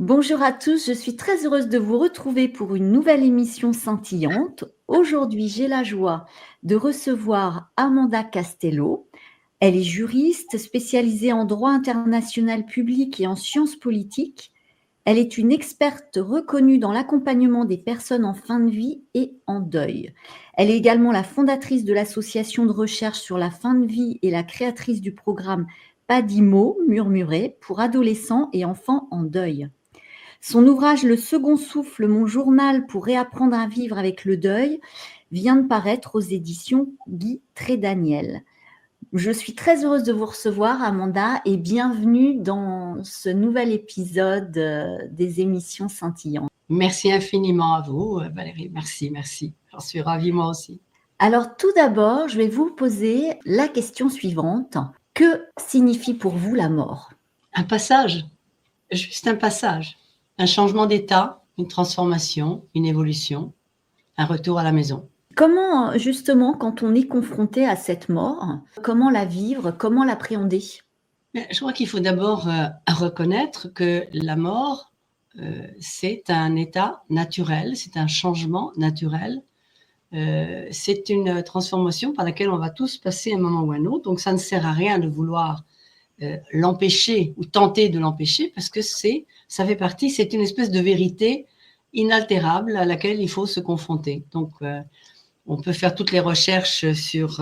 Bonjour à tous, je suis très heureuse de vous retrouver pour une nouvelle émission scintillante. Aujourd'hui, j'ai la joie de recevoir Amanda Castello. Elle est juriste spécialisée en droit international public et en sciences politiques. Elle est une experte reconnue dans l'accompagnement des personnes en fin de vie et en deuil. Elle est également la fondatrice de l'association de recherche sur la fin de vie et la créatrice du programme Pas dix mots murmurés pour adolescents et enfants en deuil. Son ouvrage Le second souffle, mon journal pour réapprendre à vivre avec le deuil vient de paraître aux éditions Guy Trédaniel. Je suis très heureuse de vous recevoir, Amanda, et bienvenue dans ce nouvel épisode des émissions scintillantes. Merci infiniment à vous, Valérie. Merci. J'en suis ravie, moi aussi. Alors, tout d'abord, je vais vous poser la question suivante. Que signifie pour vous la mort ? Un passage, juste un passage. Un changement d'état, une transformation, une évolution, un retour à la maison. Comment, justement, quand on est confronté à cette mort, comment la vivre, comment l'appréhender ? Je crois qu'il faut d'abord reconnaître que la mort, c'est un état naturel, c'est un changement naturel. C'est une transformation par laquelle on va tous passer un moment ou un autre. Donc, ça ne sert à rien de vouloir l'empêcher ou tenter de l'empêcher parce que ça fait partie, c'est une espèce de vérité inaltérable à laquelle il faut se confronter. Donc, on peut faire toutes les recherches sur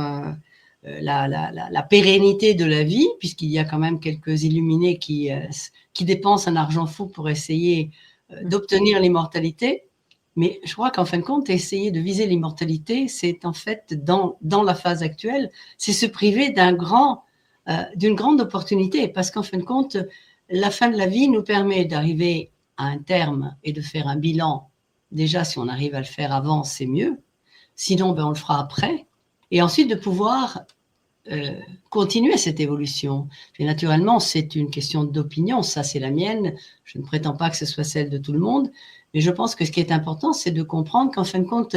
la pérennité de la vie, puisqu'il y a quand même quelques illuminés qui dépensent un argent fou pour essayer d'obtenir l'immortalité. Mais je crois qu'en fin de compte, essayer de viser l'immortalité, c'est en fait, dans la phase actuelle, c'est se priver d'une grande opportunité, parce qu'en fin de compte, la fin de la vie nous permet d'arriver à un terme et de faire un bilan. Déjà, si on arrive à le faire avant, c'est mieux. Sinon, on le fera après. Et ensuite, de pouvoir continuer cette évolution. Et naturellement, c'est une question d'opinion. Ça, c'est la mienne. Je ne prétends pas que ce soit celle de tout le monde. Mais je pense que ce qui est important, c'est de comprendre qu'en fin de compte,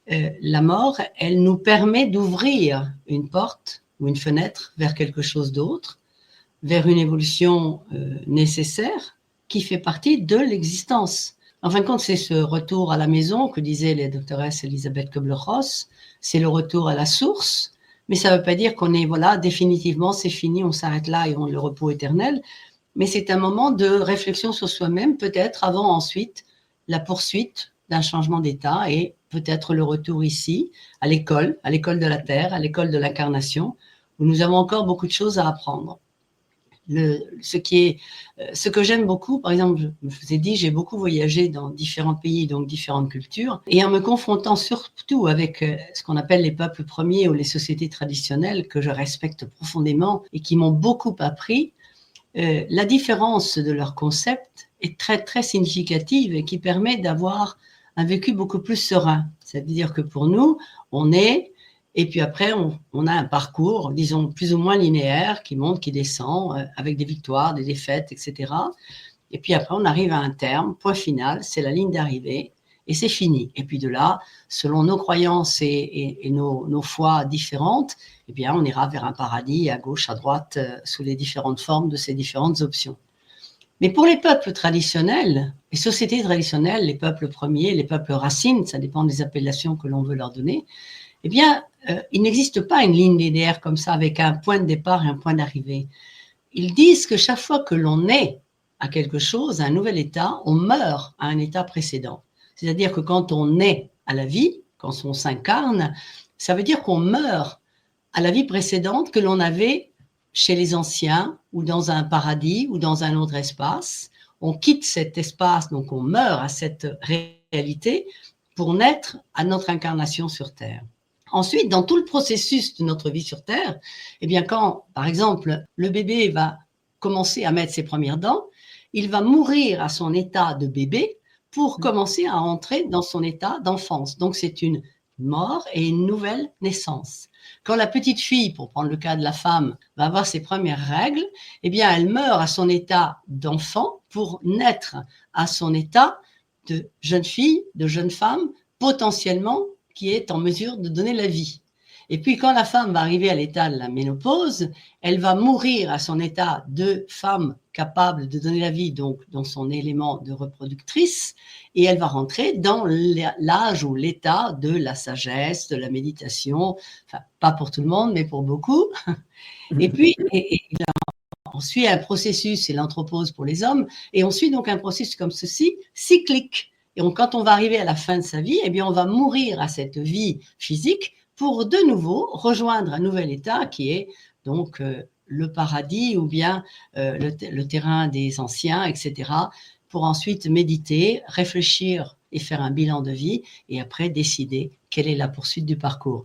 la mort, elle nous permet d'ouvrir une porte ou une fenêtre vers quelque chose d'autre, vers une évolution nécessaire qui fait partie de l'existence. En fin de compte, c'est ce retour à la maison que disait la doctoresse Elisabeth Kubler-Ross, c'est le retour à la source, mais ça ne veut pas dire qu'on est, voilà, définitivement, c'est fini, on s'arrête là et on le repos éternel, mais c'est un moment de réflexion sur soi-même, peut-être avant ensuite la poursuite d'un changement d'état et peut-être le retour ici, à l'école de la Terre, à l'école de l'incarnation, où nous avons encore beaucoup de choses à apprendre. Ce que j'aime beaucoup, par exemple, je vous ai dit, j'ai beaucoup voyagé dans différents pays, donc différentes cultures, et en me confrontant surtout avec ce qu'on appelle les peuples premiers ou les sociétés traditionnelles que je respecte profondément et qui m'ont beaucoup appris, la différence de leur concept est très, très significative et qui permet d'avoir un vécu beaucoup plus serein. C'est-à-dire que pour nous, on est... Et puis après, on a un parcours, disons, plus ou moins linéaire, qui monte, qui descend, avec des victoires, des défaites, etc. Et puis après, on arrive à un terme, point final, c'est la ligne d'arrivée, et c'est fini. Et puis de là, selon nos croyances et nos foi différentes, eh bien, on ira vers un paradis à gauche, à droite, sous les différentes formes de ces différentes options. Mais pour les peuples traditionnels, les sociétés traditionnelles, les peuples premiers, les peuples racines, ça dépend des appellations que l'on veut leur donner, eh bien, il n'existe pas une ligne linéaire comme ça avec un point de départ et un point d'arrivée. Ils disent que chaque fois que l'on est à quelque chose, à un nouvel état, on meurt à un état précédent. C'est-à-dire que quand on est à la vie, quand on s'incarne, ça veut dire qu'on meurt à la vie précédente que l'on avait chez les anciens ou dans un paradis ou dans un autre espace. On quitte cet espace, donc on meurt à cette réalité pour naître à notre incarnation sur Terre. Ensuite, dans tout le processus de notre vie sur Terre, eh bien, quand, par exemple, le bébé va commencer à mettre ses premières dents, il va mourir à son état de bébé pour commencer à entrer dans son état d'enfance. Donc, c'est une mort et une nouvelle naissance. Quand la petite fille, pour prendre le cas de la femme, va avoir ses premières règles, eh bien, elle meurt à son état d'enfant pour naître à son état de jeune fille, de jeune femme, potentiellement qui est en mesure de donner la vie. Et puis, quand la femme va arriver à l'état de la ménopause, elle va mourir à son état de femme capable de donner la vie, donc dans son élément de reproductrice, et elle va rentrer dans l'âge ou l'état de la sagesse, de la méditation, enfin, pas pour tout le monde, mais pour beaucoup. Et puis, on suit un processus, c'est l'anthropause pour les hommes, et on suit donc un processus comme ceci, cyclique. Et quand on va arriver à la fin de sa vie, eh bien, on va mourir à cette vie physique pour de nouveau rejoindre un nouvel état qui est donc le paradis ou bien le terrain des anciens, etc., pour ensuite méditer, réfléchir et faire un bilan de vie et après décider quelle est la poursuite du parcours.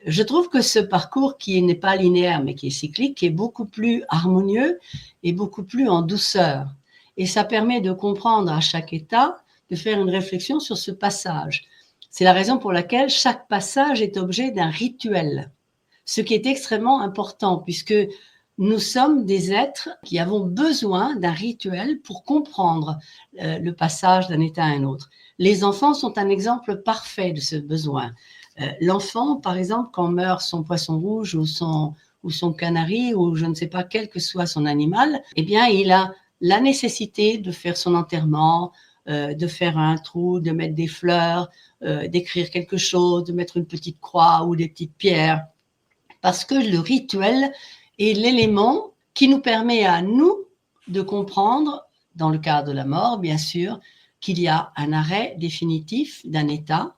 Je trouve que ce parcours qui n'est pas linéaire mais qui est cyclique est beaucoup plus harmonieux et beaucoup plus en douceur. Et ça permet de comprendre à chaque état, de faire une réflexion sur ce passage. C'est la raison pour laquelle chaque passage est objet d'un rituel, ce qui est extrêmement important puisque nous sommes des êtres qui avons besoin d'un rituel pour comprendre le passage d'un état à un autre. Les enfants sont un exemple parfait de ce besoin. L'enfant, par exemple, quand meurt son poisson rouge ou son canari ou je ne sais pas, quel que soit son animal, eh bien, il a la nécessité de faire son enterrement, de faire un trou, de mettre des fleurs, d'écrire quelque chose, de mettre une petite croix ou des petites pierres. Parce que le rituel est l'élément qui nous permet à nous de comprendre, dans le cadre de la mort, bien sûr, qu'il y a un arrêt définitif d'un état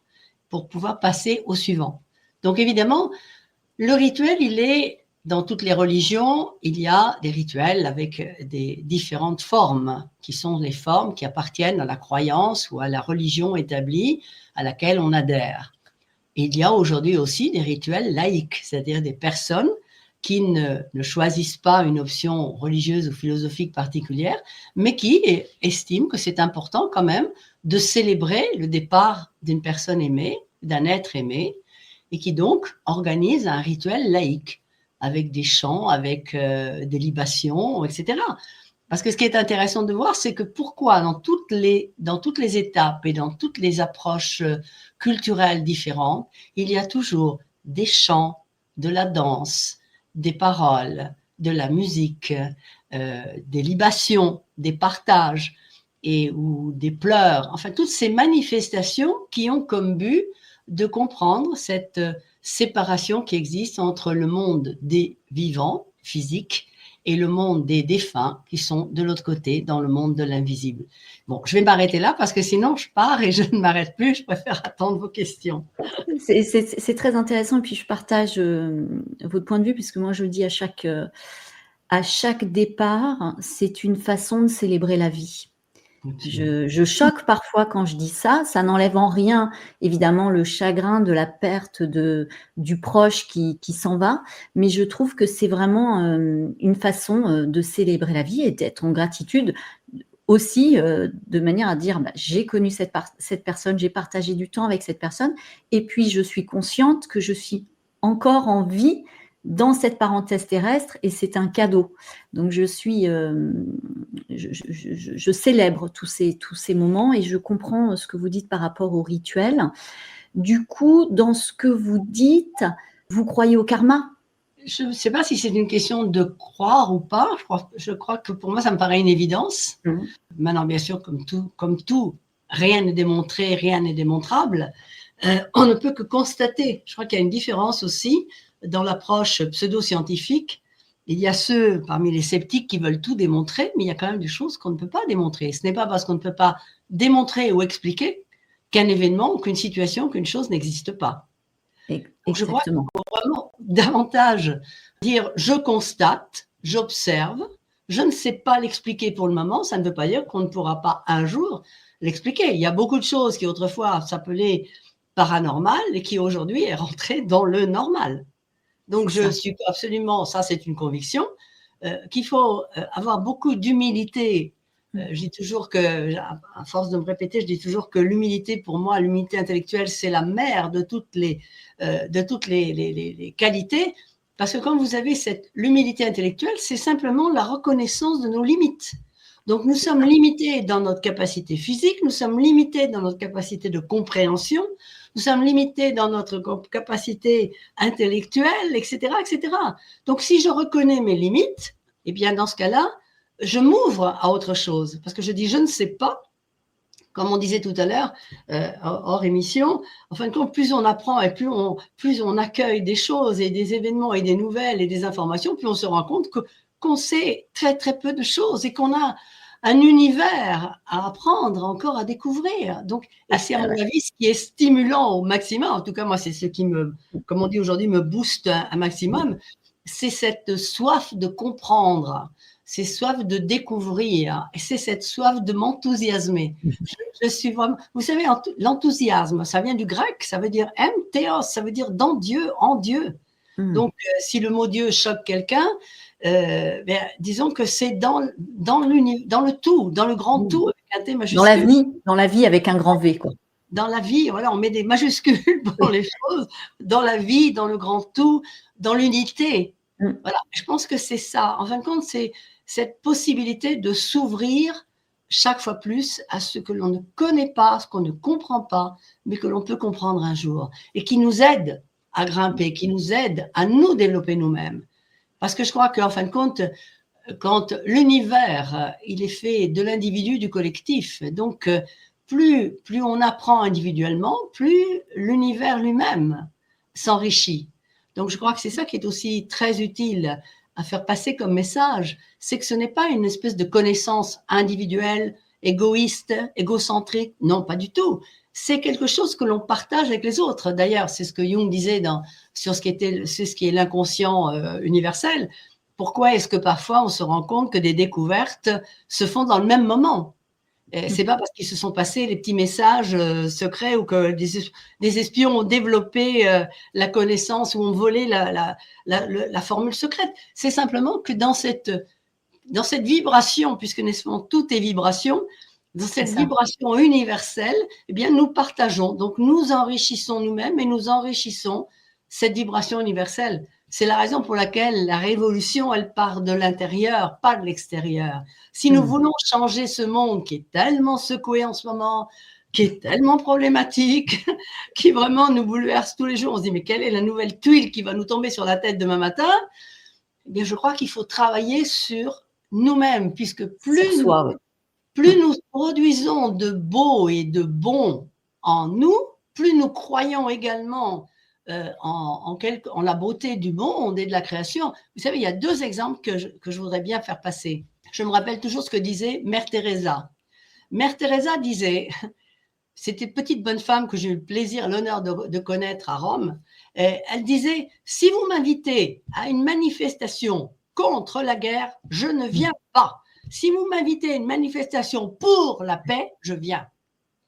pour pouvoir passer au suivant. Donc évidemment, le rituel, il est dans toutes les religions, il y a des rituels avec des différentes formes, qui sont les formes qui appartiennent à la croyance ou à la religion établie à laquelle on adhère. Et il y a aujourd'hui aussi des rituels laïques, c'est-à-dire des personnes qui ne choisissent pas une option religieuse ou philosophique particulière, mais qui estiment que c'est important quand même de célébrer le départ d'une personne aimée, d'un être aimé, et qui donc organisent un rituel laïque, avec des chants, avec des libations, etc. Parce que ce qui est intéressant de voir, c'est que pourquoi dans toutes les étapes et dans toutes les approches culturelles différentes, il y a toujours des chants, de la danse, des paroles, de la musique, des libations, des partages ou des pleurs, enfin toutes ces manifestations qui ont comme but de comprendre cette séparation qui existe entre le monde des vivants, physiques, et le monde des défunts qui sont de l'autre côté, dans le monde de l'invisible. Bon, je vais m'arrêter là parce que sinon je pars et je ne m'arrête plus, je préfère attendre vos questions. C'est très intéressant et puis je partage votre point de vue puisque moi je le dis à chaque départ, c'est une façon de célébrer la vie. Je choque parfois quand je dis ça, ça n'enlève en rien évidemment le chagrin de la perte du proche qui s'en va, mais je trouve que c'est vraiment une façon de célébrer la vie et d'être en gratitude aussi de manière à dire j'ai connu cette personne, j'ai partagé du temps avec cette personne et puis je suis consciente que je suis encore en vie dans cette parenthèse terrestre et c'est un cadeau. Donc je célèbre tous ces moments et je comprends ce que vous dites par rapport au rituel. Du coup, dans ce que vous dites, vous croyez au karma ? Je ne sais pas si c'est une question de croire ou pas. Je crois que pour moi, ça me paraît une évidence. Maintenant, bien sûr, comme tout, rien n'est démontré, rien n'est démontrable. On ne peut que constater. Je crois qu'il y a une différence aussi dans l'approche pseudo-scientifique. Il y a ceux parmi les sceptiques qui veulent tout démontrer, mais il y a quand même des choses qu'on ne peut pas démontrer. Ce n'est pas parce qu'on ne peut pas démontrer ou expliquer qu'un événement ou qu'une situation, qu'une chose n'existe pas. Donc, je crois qu'il faut vraiment davantage dire je constate, j'observe, je ne sais pas l'expliquer pour le moment, ça ne veut pas dire qu'on ne pourra pas un jour l'expliquer. Il y a beaucoup de choses qui autrefois s'appelaient paranormales et qui aujourd'hui est rentrée dans le normal. Donc je suis absolument, ça c'est une conviction, qu'il faut avoir beaucoup d'humilité. Je dis toujours que, à force de me répéter, je dis toujours que l'humilité, pour moi, l'humilité intellectuelle, c'est la mère de toutes les qualités, parce que quand vous avez l'humilité intellectuelle, c'est simplement la reconnaissance de nos limites. Donc, nous sommes limités dans notre capacité physique, nous sommes limités dans notre capacité de compréhension, nous sommes limités dans notre capacité intellectuelle, etc., etc. Donc, si je reconnais mes limites, eh bien, dans ce cas-là, je m'ouvre à autre chose. Parce que je dis, je ne sais pas, comme on disait tout à l'heure, hors émission, en fin de compte, plus on apprend et plus on accueille des choses et des événements et des nouvelles et des informations, plus on se rend compte qu'on sait très, très peu de choses et qu'on a un univers à apprendre, encore à découvrir. Donc, et c'est à mon avis ce qui est stimulant au maximum. En tout cas, moi, c'est ce qui me, comme on dit aujourd'hui, me booste un maximum. C'est cette soif de comprendre, c'est soif de découvrir, et c'est cette soif de m'enthousiasmer. Je suis vraiment, vous savez, l'enthousiasme, ça vient du grec, ça veut dire théos, ça veut dire dans Dieu, en Dieu. Donc, si le mot Dieu choque quelqu'un, disons que c'est dans le tout, dans le grand tout, avec un T majuscule. Dans la vie avec un grand V, quoi. Dans la vie, voilà, on met des majuscules pour les choses, dans la vie, dans le grand tout, dans l'unité. Voilà, je pense que c'est ça. En fin de compte, c'est cette possibilité de s'ouvrir chaque fois plus à ce que l'on ne connaît pas, ce qu'on ne comprend pas, mais que l'on peut comprendre un jour et qui nous aide à grimper, qui nous aide à nous développer nous-mêmes. Parce que je crois qu'en fin de compte, quand l'univers, il est fait de l'individu, du collectif, donc plus on apprend individuellement, plus l'univers lui-même s'enrichit. Donc, je crois que c'est ça qui est aussi très utile à faire passer comme message, c'est que ce n'est pas une espèce de connaissance individuelle, égoïste, égocentrique. Non, pas du tout. C'est quelque chose que l'on partage avec les autres. D'ailleurs, c'est ce que Jung disait sur ce qui est l'inconscient universel. Pourquoi est-ce que parfois on se rend compte que des découvertes se font dans le même moment ? C'est pas parce qu'ils se sont passés les petits messages secrets ou que des espions ont développé la connaissance ou ont volé la formule secrète. C'est simplement que dans cette vibration, puisque n'est-ce tout est vibration, dans cette vibration universelle, eh bien, nous partageons. Donc, nous enrichissons nous-mêmes et nous enrichissons cette vibration universelle. C'est la raison pour laquelle la révolution, elle part de l'intérieur, pas de l'extérieur. Si nous voulons changer ce monde qui est tellement secoué en ce moment, qui est tellement problématique, qui vraiment nous bouleverse tous les jours, on se dit, mais quelle est la nouvelle tuile qui va nous tomber sur la tête demain matin ? Eh bien, je crois qu'il faut travailler sur nous-mêmes, puisque plus nous produisons de beau et de bon en nous, plus nous croyons également en la beauté du monde et de la création. Vous savez, il y a deux exemples que je voudrais bien faire passer. Je me rappelle toujours ce que disait Mère Teresa. Mère Teresa disait, c'était une petite bonne femme que j'ai eu le plaisir, l'honneur de connaître à Rome. Elle disait, si vous m'invitez à une manifestation contre la guerre, je ne viens pas. Si vous m'invitez à une manifestation pour la paix, je viens.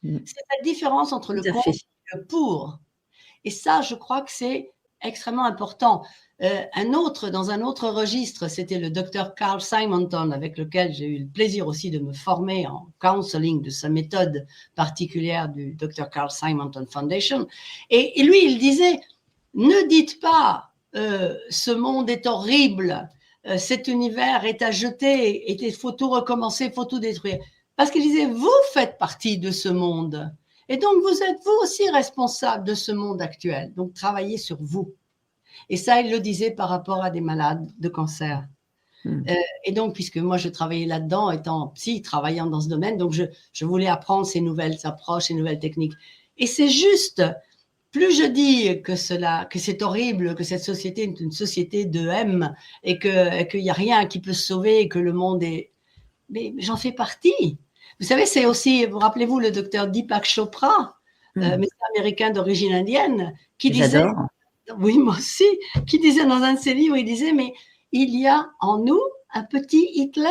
C'est la différence entre le contre et le pour. Et ça, je crois que c'est extrêmement important. Dans un autre registre, c'était le docteur Carl Simonton, avec lequel j'ai eu le plaisir aussi de me former en counseling de sa méthode particulière du docteur Carl Simonton Foundation. Et lui, il disait, ne dites pas ce monde est horrible, cet univers est à jeter, il faut tout recommencer, il faut tout détruire. Parce qu'il disait, vous faites partie de ce monde. Et donc, vous êtes vous aussi responsable de ce monde actuel. Donc, travaillez sur vous. Et ça, il le disait par rapport à des malades de cancer. Et donc, puisque moi, je travaillais là-dedans, étant psy, travaillant dans ce domaine, donc je voulais apprendre ces nouvelles approches, ces nouvelles techniques. Et c'est juste, plus je dis que c'est horrible, que cette société est une société de M, et qu'il n'y a rien qui peut se sauver, et que le monde est... Mais j'en fais partie. Vous savez, c'est aussi, vous rappelez-vous le docteur Deepak Chopra, médecin américain d'origine indienne, qui disait, oui, moi aussi, qui disait dans un de ses livres, il disait, mais il y a en nous un petit Hitler.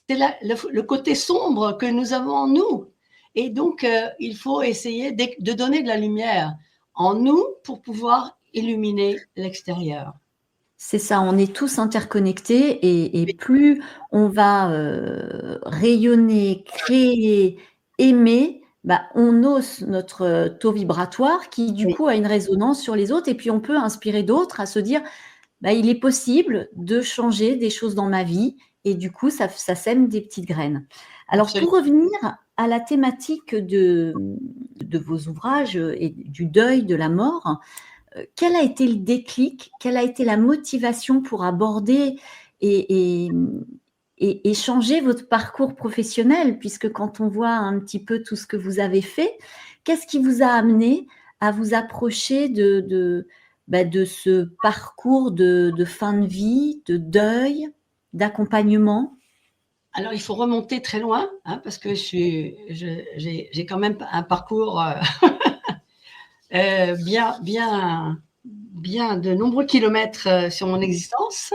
C'est le côté sombre que nous avons en nous. Et donc, il faut essayer de donner de la lumière en nous pour pouvoir illuminer l'extérieur. C'est ça, on est tous interconnectés et plus on va rayonner, créer, aimer, on hausse notre taux vibratoire qui du coup a une résonance sur les autres et puis on peut inspirer d'autres à se dire il est possible de changer des choses dans ma vie et du coup, ça sème des petites graines. Alors, Absolument. pour revenir à la thématique de vos ouvrages et du deuil, de la mort, quel a été le déclic? Quelle a été la motivation pour aborder et changer votre parcours professionnel? Puisque quand on voit un petit peu tout ce que vous avez fait, qu'est-ce qui vous a amené à vous approcher de ce parcours de fin de vie, de deuil, d'accompagnement? Alors, il faut remonter très loin, hein, parce que j'ai quand même un parcours bien de nombreux kilomètres sur mon existence.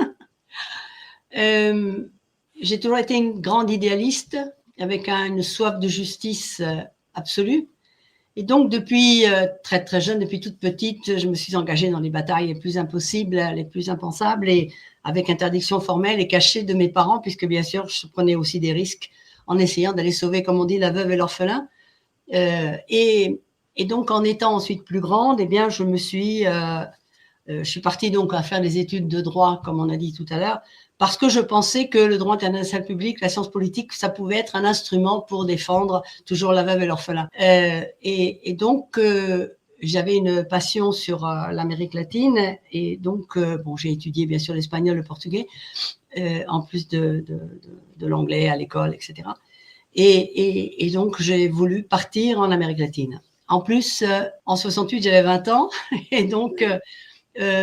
J'ai toujours été une grande idéaliste, avec une soif de justice absolue. Et donc, depuis très très jeune, depuis toute petite, je me suis engagée dans les batailles les plus impossibles, les plus impensables, et avec interdiction formelle et cachée de mes parents, puisque bien sûr, je prenais aussi des risques en essayant d'aller sauver, comme on dit, la veuve et l'orphelin. Et donc, en étant ensuite plus grande, eh bien, je suis partie donc à faire des études de droit, comme on a dit tout à l'heure, parce que je pensais que le droit international public, la science politique, ça pouvait être un instrument pour défendre toujours la veuve et l'orphelin. Et donc, j'avais une passion sur l'Amérique latine, et donc, bon, j'ai étudié bien sûr l'espagnol, le portugais, en plus de l'anglais à l'école, etc. Et donc, j'ai voulu partir en Amérique latine. En plus, en 68, j'avais 20 ans, et donc,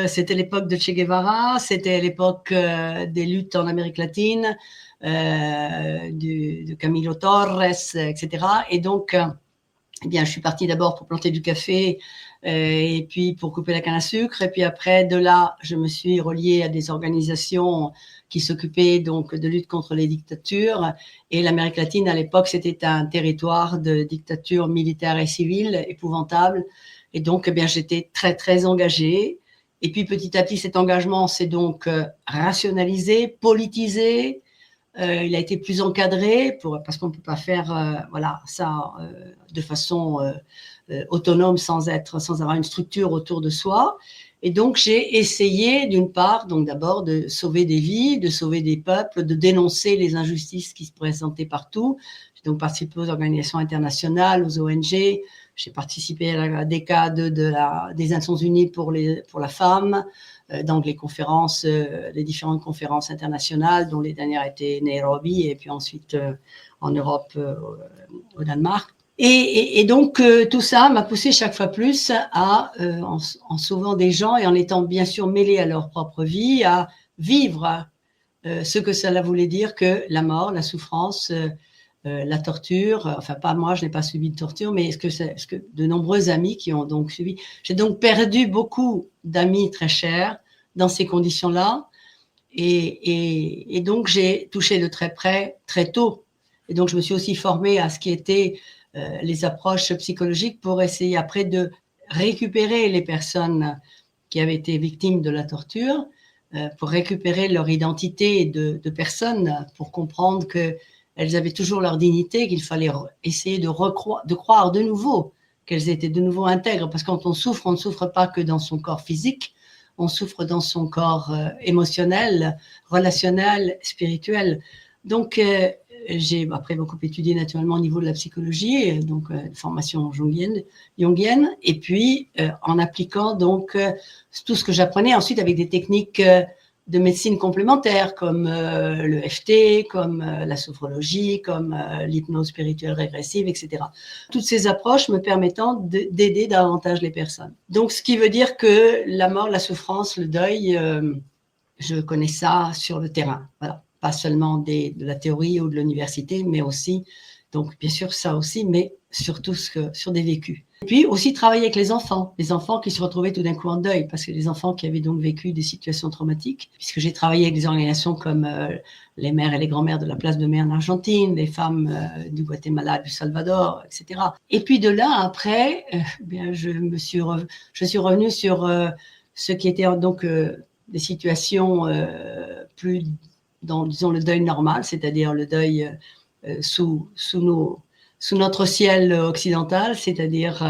c'était l'époque de Che Guevara, c'était l'époque des luttes en Amérique latine, de Camilo Torres, etc. Et donc, eh bien, je suis partie d'abord pour planter du café et puis pour couper la canne à sucre. Et puis après, de là, je me suis reliée à des organisations qui s'occupaient donc de lutte contre les dictatures. Et l'Amérique latine, à l'époque, c'était un territoire de dictature militaire et civile épouvantable. Et donc, eh bien, j'étais très, très engagée. Et puis, petit à petit, cet engagement s'est donc rationalisé, politisé. Il a été plus encadré parce qu'on ne peut pas faire voilà, ça de façon autonome sans avoir une structure autour de soi. Et donc, j'ai essayé, d'une part, donc d'abord de sauver des vies, de sauver des peuples, de dénoncer les injustices qui se présentaient partout. J'ai donc participé aux organisations internationales, aux ONG. J'ai participé à la décade des Nations Unies pour la femme, dans les conférences, les différentes conférences internationales, dont les dernières étaient Nairobi, et puis ensuite en Europe, au Danemark. Et donc, tout ça m'a poussé chaque fois plus en sauvant des gens et en étant bien sûr mêlée à leur propre vie, à vivre ce que cela voulait dire que la mort, la souffrance, la torture. Enfin, pas moi, je n'ai pas subi de torture, mais ce que de nombreux amis qui ont donc subi. J'ai donc perdu beaucoup d'amis très chers dans ces conditions-là. Et donc, j'ai touché de très près, très tôt. Et donc, je me suis aussi formée à ce qui était les approches psychologiques pour essayer après de récupérer les personnes qui avaient été victimes de la torture, pour récupérer leur identité de personnes, pour comprendre qu'elles avaient toujours leur dignité, qu'il fallait essayer de croire de nouveau qu'elles étaient de nouveau intègres. Parce que quand on ne souffre pas que dans son corps physique, on souffre dans son corps émotionnel, relationnel, spirituel. Donc, j'ai après beaucoup étudié naturellement au niveau de la psychologie, donc formation jungienne, et puis en appliquant donc tout ce que j'apprenais ensuite avec des techniques de médecine complémentaires comme le FT, comme la sophrologie, comme l'hypnose spirituelle régressive, etc. Toutes ces approches me permettant d'aider davantage les personnes. Donc, ce qui veut dire que la mort, la souffrance, le deuil, je connais ça sur le terrain. Voilà. Pas seulement de la théorie ou de l'université, mais aussi, donc bien sûr ça aussi, mais surtout sur des vécus. Et puis aussi travailler avec les enfants qui se retrouvaient tout d'un coup en deuil, parce que les enfants qui avaient donc vécu des situations traumatiques, puisque j'ai travaillé avec des organisations comme les mères et les grands-mères de la place de mai en Argentine, les femmes du Guatemala, du Salvador, etc. Et puis de là, après, bien, je suis revenue sur ce qui était donc des situations plus dans, disons, le deuil normal, c'est-à-dire le deuil sous notre ciel occidental, c'est-à-dire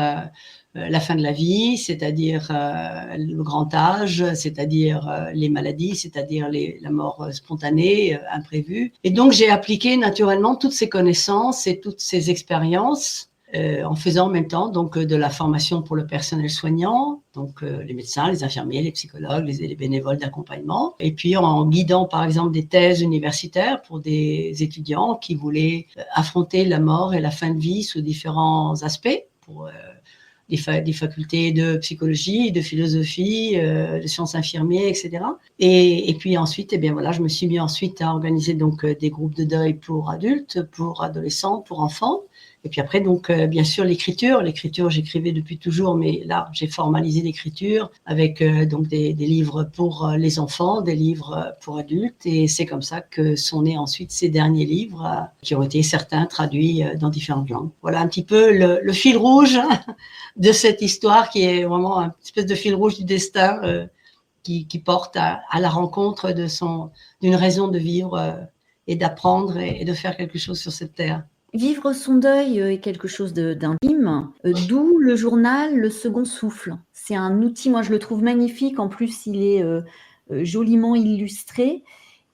la fin de la vie, c'est-à-dire le grand âge, c'est-à-dire les maladies, c'est-à-dire la mort spontanée, imprévue. Et donc, j'ai appliqué naturellement toutes ces connaissances et toutes ces expériences en faisant en même temps donc de la formation pour le personnel soignant, donc les médecins, les infirmiers, les psychologues, les bénévoles d'accompagnement, et puis en guidant par exemple des thèses universitaires pour des étudiants qui voulaient affronter la mort et la fin de vie sous différents aspects, pour des facultés de psychologie, de philosophie, de sciences infirmières, etc. Et puis ensuite, eh bien voilà, je me suis mis ensuite à organiser donc des groupes de deuil pour adultes, pour adolescents, pour enfants. Et puis après, donc, bien sûr, l'écriture. L'écriture, j'écrivais depuis toujours, mais là, j'ai formalisé l'écriture avec donc des livres pour les enfants, des livres pour adultes. Et c'est comme ça que sont nés ensuite ces derniers livres qui ont été certains traduits dans différentes langues. Voilà un petit peu le fil rouge de cette histoire qui est vraiment une espèce de fil rouge du destin qui porte à la rencontre d'une raison de vivre et d'apprendre et de faire quelque chose sur cette terre. Vivre son deuil est quelque chose d'intime, d'où le journal Le Second Souffle. C'est un outil, moi je le trouve magnifique, en plus il est joliment illustré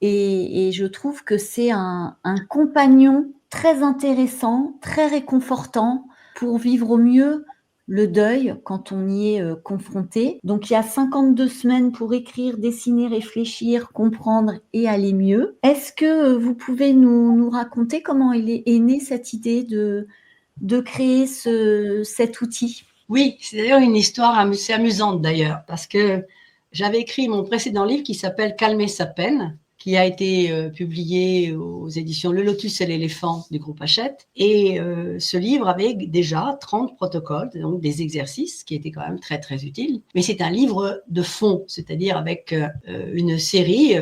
et je trouve que c'est un compagnon très intéressant, très réconfortant pour vivre au mieux le deuil quand on y est confronté. Donc il y a 52 semaines pour écrire, dessiner, réfléchir, comprendre et aller mieux. Est-ce que vous pouvez nous raconter comment est née cette idée de créer cet outil? Oui, c'est d'ailleurs une histoire assez amusante d'ailleurs, parce que j'avais écrit mon précédent livre qui s'appelle Calmer sa peine, qui a été publié aux éditions Le Lotus et l'éléphant du groupe Hachette. Et ce livre avait déjà 30 protocoles, donc des exercices qui étaient quand même très, très utiles. Mais c'est un livre de fond, c'est-à-dire avec une série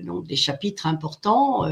donc des chapitres importants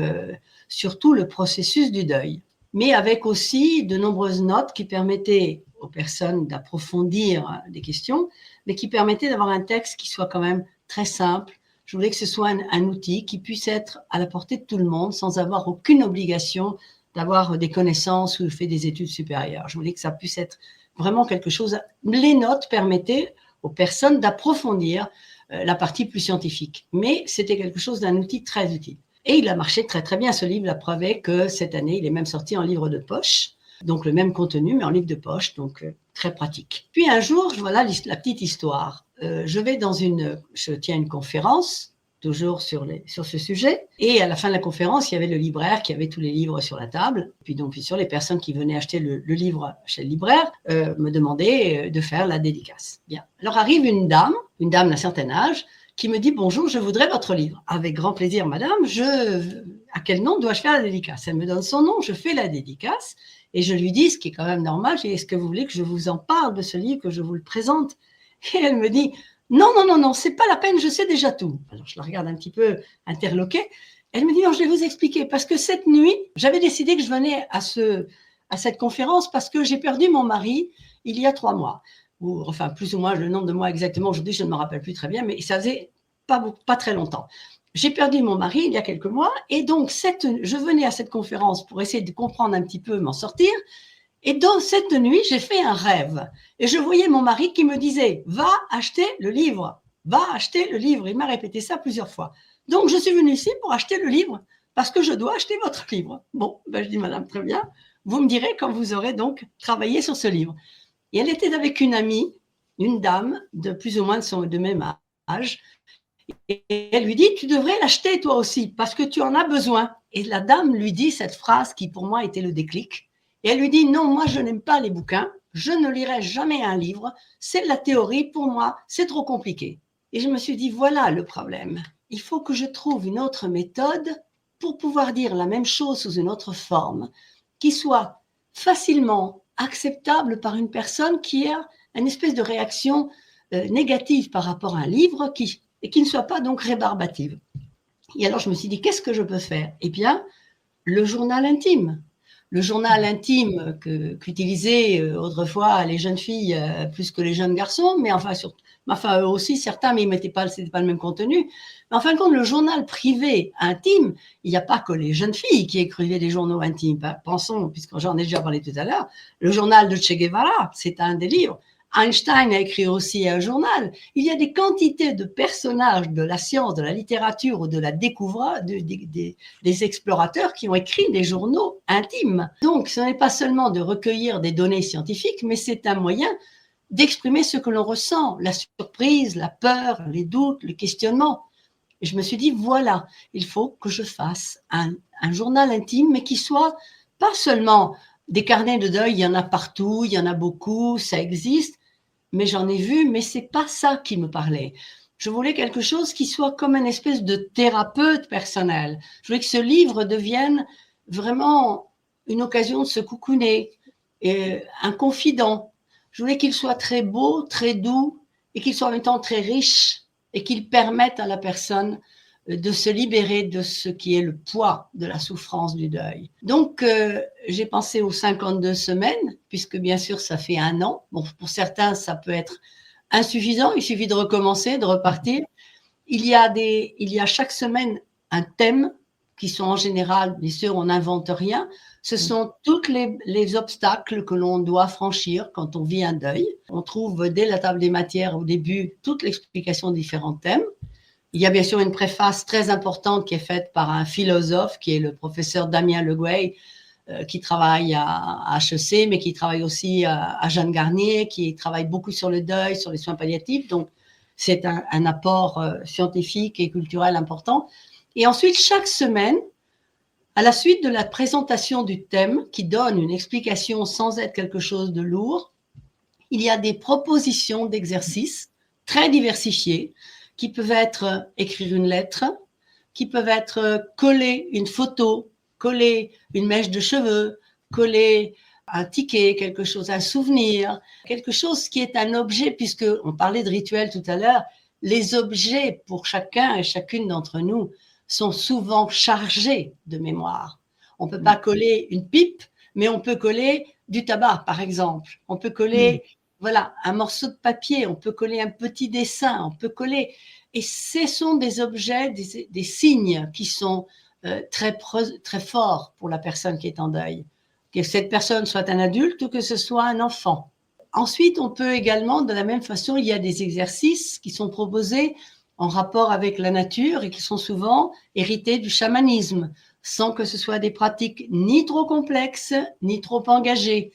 sur tout le processus du deuil. Mais avec aussi de nombreuses notes qui permettaient aux personnes d'approfondir des questions, mais qui permettaient d'avoir un texte qui soit quand même très simple. Je voulais que ce soit un outil qui puisse être à la portée de tout le monde sans avoir aucune obligation d'avoir des connaissances ou fait des études supérieures. Je voulais que ça puisse être vraiment quelque chose. Les notes permettaient aux personnes d'approfondir la partie plus scientifique, mais c'était quelque chose d'un outil très utile. Et il a marché très très bien ce livre. La preuve est que cette année, il est même sorti en livre de poche, donc le même contenu, mais en livre de poche, donc très pratique. Puis un jour, voilà la petite histoire. Je tiens une conférence, toujours sur ce sujet, et à la fin de la conférence, il y avait le libraire qui avait tous les livres sur la table. Puis donc, bien sûr, les personnes qui venaient acheter le livre chez le libraire me demandaient de faire la dédicace. Bien. Alors arrive une dame d'un certain âge, qui me dit « Bonjour, je voudrais votre livre. » Avec grand plaisir, madame, à quel nom dois-je faire la dédicace? Elle me donne son nom, je fais la dédicace et je lui dis, ce qui est quand même normal, est-ce que vous voulez que je vous en parle de ce livre, que je vous le présente? Et elle me dit « Non, c'est pas la peine, je sais déjà tout. » Alors je la regarde un petit peu interloquée. Elle me dit « Non, je vais vous expliquer parce que cette nuit, j'avais décidé que je venais à cette conférence parce que j'ai perdu mon mari il y a 3 mois. » Ou enfin plus ou moins le nombre de mois exactement, aujourd'hui je ne me rappelle plus très bien, mais ça faisait pas très longtemps. J'ai perdu mon mari il y a quelques mois et donc je venais à cette conférence pour essayer de comprendre un petit peu, m'en sortir. Et dans cette nuit, j'ai fait un rêve et je voyais mon mari qui me disait « Va acheter le livre, va acheter le livre ». Il m'a répété ça plusieurs fois. Donc je suis venue ici pour acheter le livre parce que je dois acheter votre livre. Bon, je dis « Madame, très bien, vous me direz quand vous aurez donc travaillé sur ce livre ». Et elle était avec une amie, une dame de plus ou moins de même âge. Et elle lui dit, tu devrais l'acheter toi aussi, parce que tu en as besoin. Et la dame lui dit cette phrase qui pour moi était le déclic. Et elle lui dit, non, moi je n'aime pas les bouquins, je ne lirai jamais un livre, c'est de la théorie, pour moi, c'est trop compliqué. Et je me suis dit, voilà le problème. Il faut que je trouve une autre méthode pour pouvoir dire la même chose sous une autre forme, qui soit facilement acceptable par une personne qui a une espèce de réaction négative par rapport à un livre et qui ne soit pas donc rébarbative. Et alors je me suis dit, qu'est-ce que je peux faire? Eh bien, le journal intime. Le journal intime qu'utilisaient autrefois les jeunes filles plus que les jeunes garçons, mais enfin eux aussi certains, mais c'était pas le même contenu. Mais en fin de compte, le journal privé intime, il n'y a pas que les jeunes filles qui écrivaient des journaux intimes. Pensons, puisque j'en ai déjà parlé tout à l'heure, le journal de Che Guevara, c'est un des livres. Einstein a écrit aussi un journal. Il y a des quantités de personnages de la science, de la littérature ou de la découverte, des explorateurs qui ont écrit des journaux intimes. Donc, ce n'est pas seulement de recueillir des données scientifiques, mais c'est un moyen d'exprimer ce que l'on ressent, la surprise, la peur, les doutes, le questionnement. Et je me suis dit, voilà, il faut que je fasse un journal intime, mais qui soit pas seulement des carnets de deuil, il y en a partout, il y en a beaucoup, ça existe, mais j'en ai vu, mais c'est pas ça qui me parlait. Je voulais quelque chose qui soit comme une espèce de thérapeute personnel. Je voulais que ce livre devienne vraiment une occasion de se coucouner, et un confident. Je voulais qu'il soit très beau, très doux, et qu'il soit en même temps très riche, et qu'il permette à la personne de se libérer de ce qui est le poids de la souffrance du deuil. Donc, j'ai pensé aux 52 semaines, puisque bien sûr, ça fait 1 an. Bon, pour certains, ça peut être insuffisant, il suffit de recommencer, de repartir. Il y a chaque semaine un thème, qui sont en général, bien sûr, on n'invente rien. Ce sont tous les obstacles que l'on doit franchir quand on vit un deuil. On trouve dès la table des matières, au début, toute l'explication des différents thèmes. Il y a bien sûr une préface très importante qui est faite par un philosophe, qui est le professeur Damien Leguay, qui travaille à HEC, mais qui travaille aussi à Jeanne Garnier, qui travaille beaucoup sur le deuil, sur les soins palliatifs. Donc, c'est un apport scientifique et culturel important. Et ensuite, chaque semaine, à la suite de la présentation du thème, qui donne une explication sans être quelque chose de lourd, il y a des propositions d'exercices très diversifiés, qui peuvent être écrire une lettre, qui peuvent être coller une photo, coller une mèche de cheveux, coller un ticket, quelque chose, un souvenir, quelque chose qui est un objet, puisque on parlait de rituel tout à l'heure, les objets pour chacun et chacune d'entre nous sont souvent chargés de mémoire. On ne peut pas coller une pipe, mais on peut coller du tabac, par exemple. On peut coller voilà, un morceau de papier, on peut coller un petit dessin, on peut coller. Et ce sont des objets, des signes qui sont très forts pour la personne qui est en deuil. Que cette personne soit un adulte ou que ce soit un enfant. Ensuite, on peut également, de la même façon, il y a des exercices qui sont proposés en rapport avec la nature et qui sont souvent hérités du chamanisme, sans que ce soit des pratiques ni trop complexes, ni trop engagées.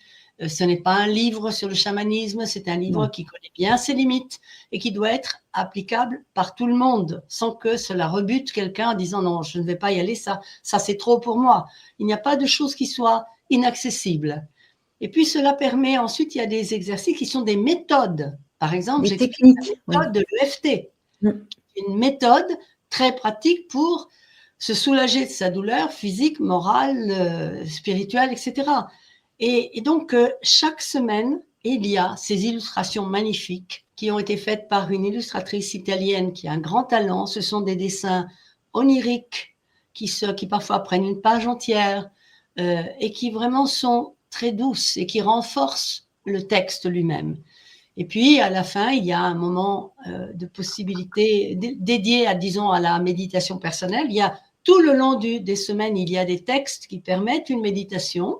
Ce n'est pas un livre sur le chamanisme, c'est un livre qui connaît bien ses limites et qui doit être applicable par tout le monde, sans que cela rebute quelqu'un en disant non, je ne vais pas y aller, ça c'est trop pour moi. Il n'y a pas de choses qui soient inaccessibles. Et puis cela permet, ensuite, il y a des exercices qui sont des méthodes. Par exemple, des j'explique techniques, la méthode de l'EFT, une méthode très pratique pour se soulager de sa douleur physique, morale, spirituelle, etc. Et donc, chaque semaine, il y a ces illustrations magnifiques qui ont été faites par une illustratrice italienne qui a un grand talent. Ce sont des dessins oniriques qui parfois prennent une page entière et qui vraiment sont très douces et qui renforcent le texte lui-même. Et puis, à la fin, il y a un moment de possibilité dédié à, disons, à la méditation personnelle. Il y a tout le long des semaines, il y a des textes qui permettent une méditation.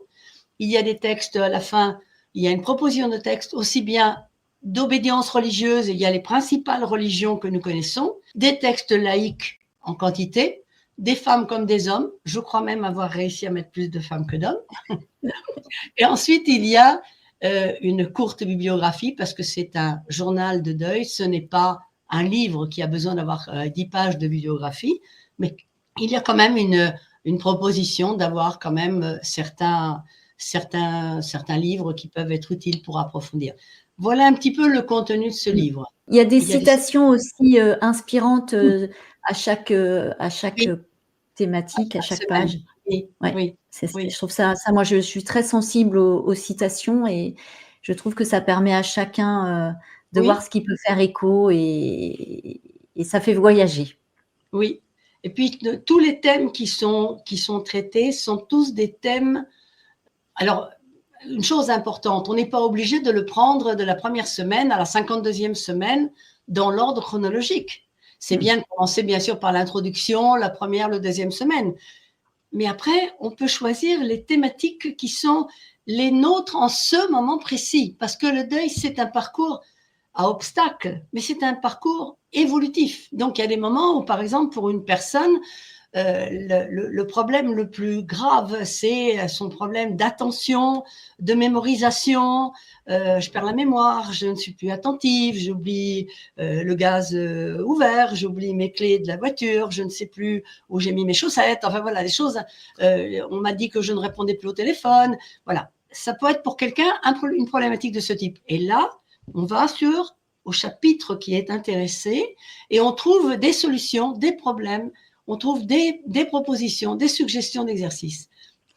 Il y a des textes à la fin, il y a une proposition de texte aussi bien d'obédience religieuse, il y a les principales religions que nous connaissons, des textes laïques en quantité, des femmes comme des hommes. Je crois même avoir réussi à mettre plus de femmes que d'hommes. Et ensuite, il y a une courte bibliographie parce que c'est un journal de deuil. Ce n'est pas un livre qui a besoin d'avoir 10 pages de bibliographie, mais il y a quand même une proposition d'avoir quand même certains livres qui peuvent être utiles pour approfondir. Voilà un petit peu le contenu de ce livre. Il y a des citations aussi inspirantes à chaque thématique, à chaque page. Oui. Je trouve ça, moi je suis très sensible aux citations et je trouve que ça permet à chacun de voir ce qui peut faire écho et ça fait voyager. Oui. Et puis tous les thèmes qui sont traités sont tous des thèmes. Alors, une chose importante, on n'est pas obligé de le prendre de la première semaine à la 52e semaine dans l'ordre chronologique. C'est bien de commencer bien sûr par l'introduction, la première, la deuxième semaine. Mais après, on peut choisir les thématiques qui sont les nôtres en ce moment précis. Parce que le deuil, c'est un parcours à obstacles, mais c'est un parcours évolutif. Donc, il y a des moments où, par exemple, pour une personne, le problème le plus grave, c'est son problème d'attention, de mémorisation. Je perds la mémoire, je ne suis plus attentive, j'oublie le gaz ouvert, j'oublie mes clés de la voiture, je ne sais plus où j'ai mis mes chaussettes. Enfin voilà, des choses. On m'a dit que je ne répondais plus au téléphone. Voilà, ça peut être pour quelqu'un une problématique de ce type. Et là, on va au chapitre qui est intéressé et on trouve des solutions, des problèmes. On trouve des propositions, des suggestions d'exercices.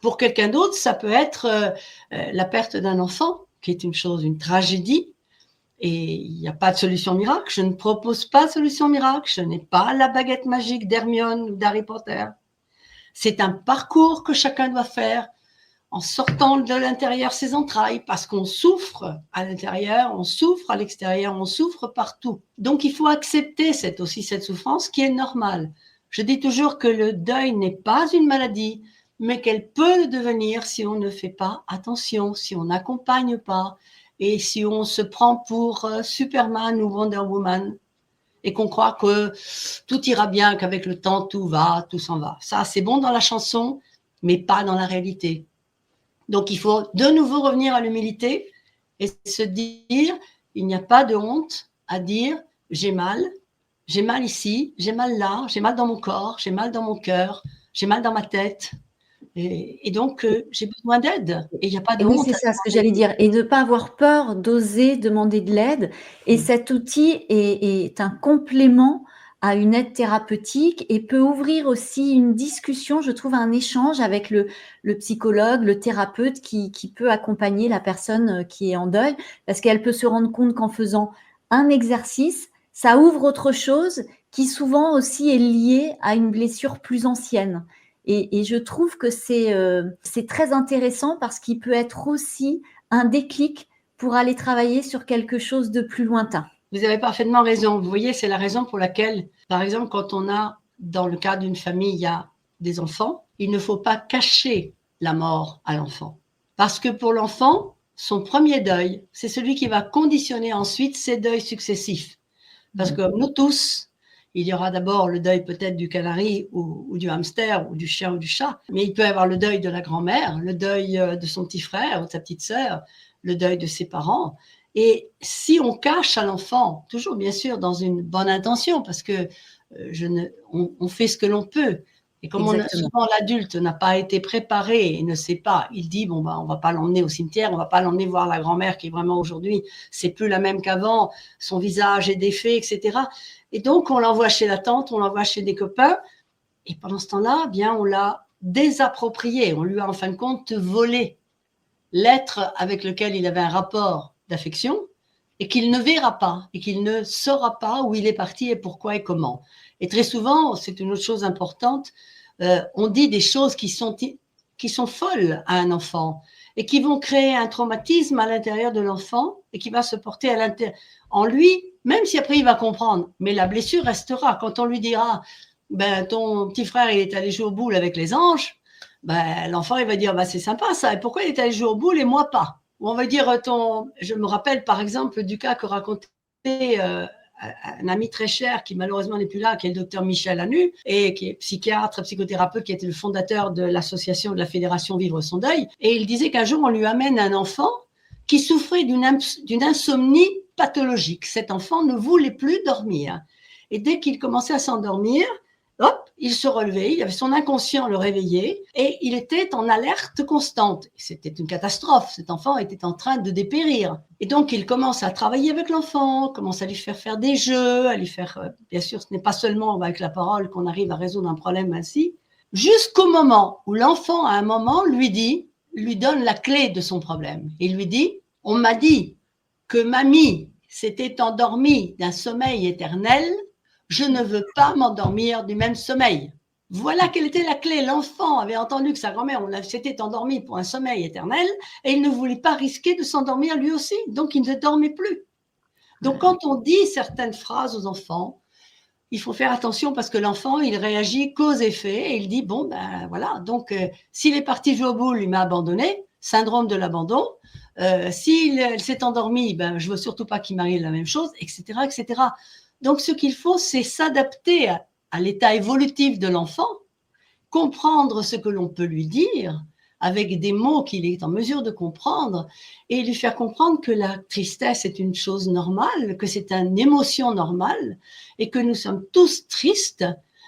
Pour quelqu'un d'autre, ça peut être la perte d'un enfant, qui est une tragédie, et il n'y a pas de solution miracle. Je ne propose pas de solution miracle. Je n'ai pas la baguette magique d'Hermione ou d'Harry Potter. C'est un parcours que chacun doit faire en sortant de l'intérieur ses entrailles, parce qu'on souffre à l'intérieur, on souffre à l'extérieur, on souffre partout. Donc, il faut accepter cette souffrance qui est normale. Je dis toujours que le deuil n'est pas une maladie, mais qu'elle peut le devenir si on ne fait pas attention, si on n'accompagne pas, et si on se prend pour Superman ou Wonder Woman, et qu'on croit que tout ira bien, qu'avec le temps, tout s'en va. Ça, c'est bon dans la chanson, mais pas dans la réalité. Donc, il faut de nouveau revenir à l'humilité et se dire, il n'y a pas de honte à dire, j'ai mal ici, j'ai mal là, j'ai mal dans mon corps, j'ai mal dans mon cœur, j'ai mal dans ma tête. Et donc, j'ai besoin d'aide. Et il n'y a pas de Et oui, honte. c'est ça ce que j'allais dire. Et de ne pas avoir peur d'oser demander de l'aide. Et cet outil est un complément à une aide thérapeutique et peut ouvrir aussi une discussion, je trouve, un échange avec le psychologue, le thérapeute qui peut accompagner la personne qui est en deuil, parce qu'elle peut se rendre compte qu'en faisant un exercice, ça ouvre autre chose qui souvent aussi est liée à une blessure plus ancienne. Et je trouve que c'est très intéressant parce qu'il peut être aussi un déclic pour aller travailler sur quelque chose de plus lointain. Vous avez parfaitement raison. Vous voyez, c'est la raison pour laquelle, par exemple, quand on a, dans le cas d'une famille, il y a des enfants, il ne faut pas cacher la mort à l'enfant. Parce que pour l'enfant, son premier deuil, c'est celui qui va conditionner ensuite ses deuils successifs. Parce que comme nous tous, il y aura d'abord le deuil peut-être du canari ou du hamster ou du chien ou du chat, mais il peut y avoir le deuil de la grand-mère, le deuil de son petit frère ou de sa petite sœur, le deuil de ses parents. Et si on cache à l'enfant, toujours bien sûr dans une bonne intention, parce que on fait ce que l'on peut. Et comme souvent l'adulte n'a pas été préparé et ne sait pas, il dit bon bah on va pas l'emmener au cimetière, on va pas l'emmener voir la grand-mère qui vraiment aujourd'hui c'est plus la même qu'avant, son visage est défait, etc. Et donc on l'envoie chez la tante, on l'envoie chez des copains, et pendant ce temps-là, bien on l'a désapproprié, on lui a en fin de compte volé l'être avec lequel il avait un rapport d'affection et qu'il ne verra pas et qu'il ne saura pas où il est parti et pourquoi et comment. Et très souvent, c'est une autre chose importante, on dit des choses qui sont folles à un enfant et qui vont créer un traumatisme à l'intérieur de l'enfant et qui va se porter en lui, même si après il va comprendre. Mais la blessure restera. Quand on lui dira, ben, ton petit frère, il est allé jouer aux boules avec les anges, ben, l'enfant, il va dire, ben, c'est sympa ça, et pourquoi il est allé jouer aux boules et moi pas? Ou on va dire, je me rappelle par exemple du cas que racontait un ami très cher qui malheureusement n'est plus là, qui est le docteur Michel Hanu, et qui est psychiatre, psychothérapeute, qui était le fondateur de l'association de la Fédération Vivre son deuil. Et il disait qu'un jour, on lui amène un enfant qui souffrait d'une insomnie pathologique. Cet enfant ne voulait plus dormir. Et dès qu'il commençait à s'endormir, hop, il se relevait, il avait son inconscient le réveillait et il était en alerte constante. C'était une catastrophe, cet enfant était en train de dépérir. Et donc il commence à travailler avec l'enfant, commence à lui faire des jeux, à lui faire, bien sûr ce n'est pas seulement avec la parole qu'on arrive à résoudre un problème ainsi, jusqu'au moment où l'enfant à un moment lui donne la clé de son problème. Il lui dit, on m'a dit que mamie s'était endormie d'un sommeil éternel, je ne veux pas m'endormir du même sommeil. Voilà quelle était la clé. L'enfant avait entendu que sa grand-mère s'était endormie pour un sommeil éternel et il ne voulait pas risquer de s'endormir lui aussi. Donc, il ne dormait plus. Donc, quand on dit certaines phrases aux enfants, il faut faire attention parce que l'enfant, il réagit cause et effet et il dit, bon, ben voilà, donc s'il est parti jouer au boule, il m'a abandonné, syndrome de l'abandon. S'il s'est endormi, ben, je ne veux surtout pas qu'il m'arrive la même chose, etc., etc. Donc, ce qu'il faut, c'est s'adapter à l'état évolutif de l'enfant, comprendre ce que l'on peut lui dire avec des mots qu'il est en mesure de comprendre et lui faire comprendre que la tristesse est une chose normale, que c'est une émotion normale et que nous sommes tous tristes,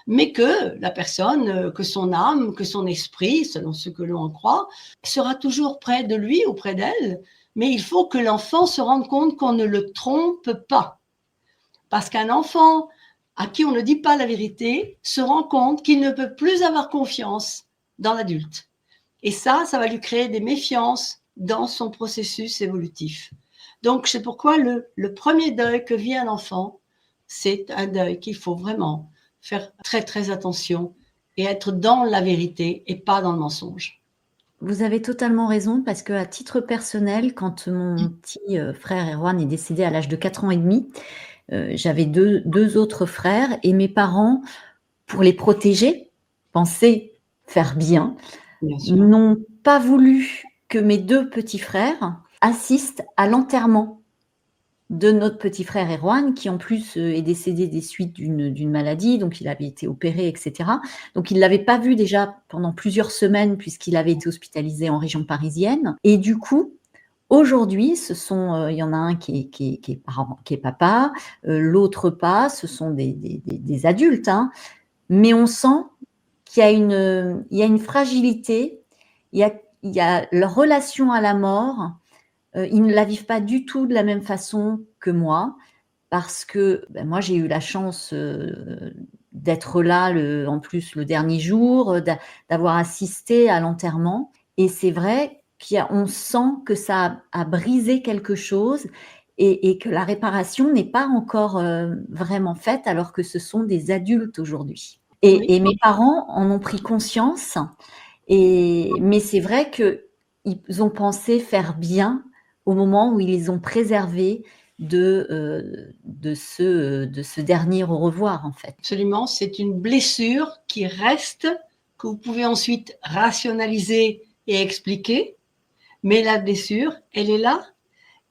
mais que la personne, que son âme, que son esprit, selon ce que l'on en croit, sera toujours près de lui ou près d'elle. Mais il faut que l'enfant se rende compte qu'on ne le trompe pas. Parce qu'un enfant à qui on ne dit pas la vérité se rend compte qu'il ne peut plus avoir confiance dans l'adulte. Et ça va lui créer des méfiances dans son processus évolutif. Donc, c'est pourquoi le premier deuil que vit un enfant, c'est un deuil qu'il faut vraiment faire très, très attention et être dans la vérité et pas dans le mensonge. Vous avez totalement raison parce qu'à titre personnel, quand mon petit frère Erwan est décédé à l'âge de 4 ans et demi, j'avais deux autres frères et mes parents, pour les protéger, pensaient faire bien, n'ont pas voulu que mes 2 petits frères assistent à l'enterrement de notre petit frère Erwan, qui en plus est décédé des suites d'une maladie, donc il avait été opéré, etc. Donc il ne l'avait pas vu déjà pendant plusieurs semaines puisqu'il avait été hospitalisé en région parisienne. Et du coup, aujourd'hui, il y en a un qui est papa, l'autre pas, ce sont des adultes, hein, mais on sent qu'il y a une fragilité, il y a leur relation à la mort. Ils ne la vivent pas du tout de la même façon que moi, parce que moi j'ai eu la chance d'être là en plus le dernier jour, d'avoir assisté à l'enterrement. Et c'est vrai qu'on sent que ça a brisé quelque chose et que la réparation n'est pas encore vraiment faite alors que ce sont des adultes aujourd'hui. Et mes parents en ont pris conscience, mais c'est vrai qu'ils ont pensé faire bien au moment où ils les ont préservés de ce dernier au revoir, en fait. Absolument, c'est une blessure qui reste, que vous pouvez ensuite rationaliser et expliquer, mais la blessure, elle est là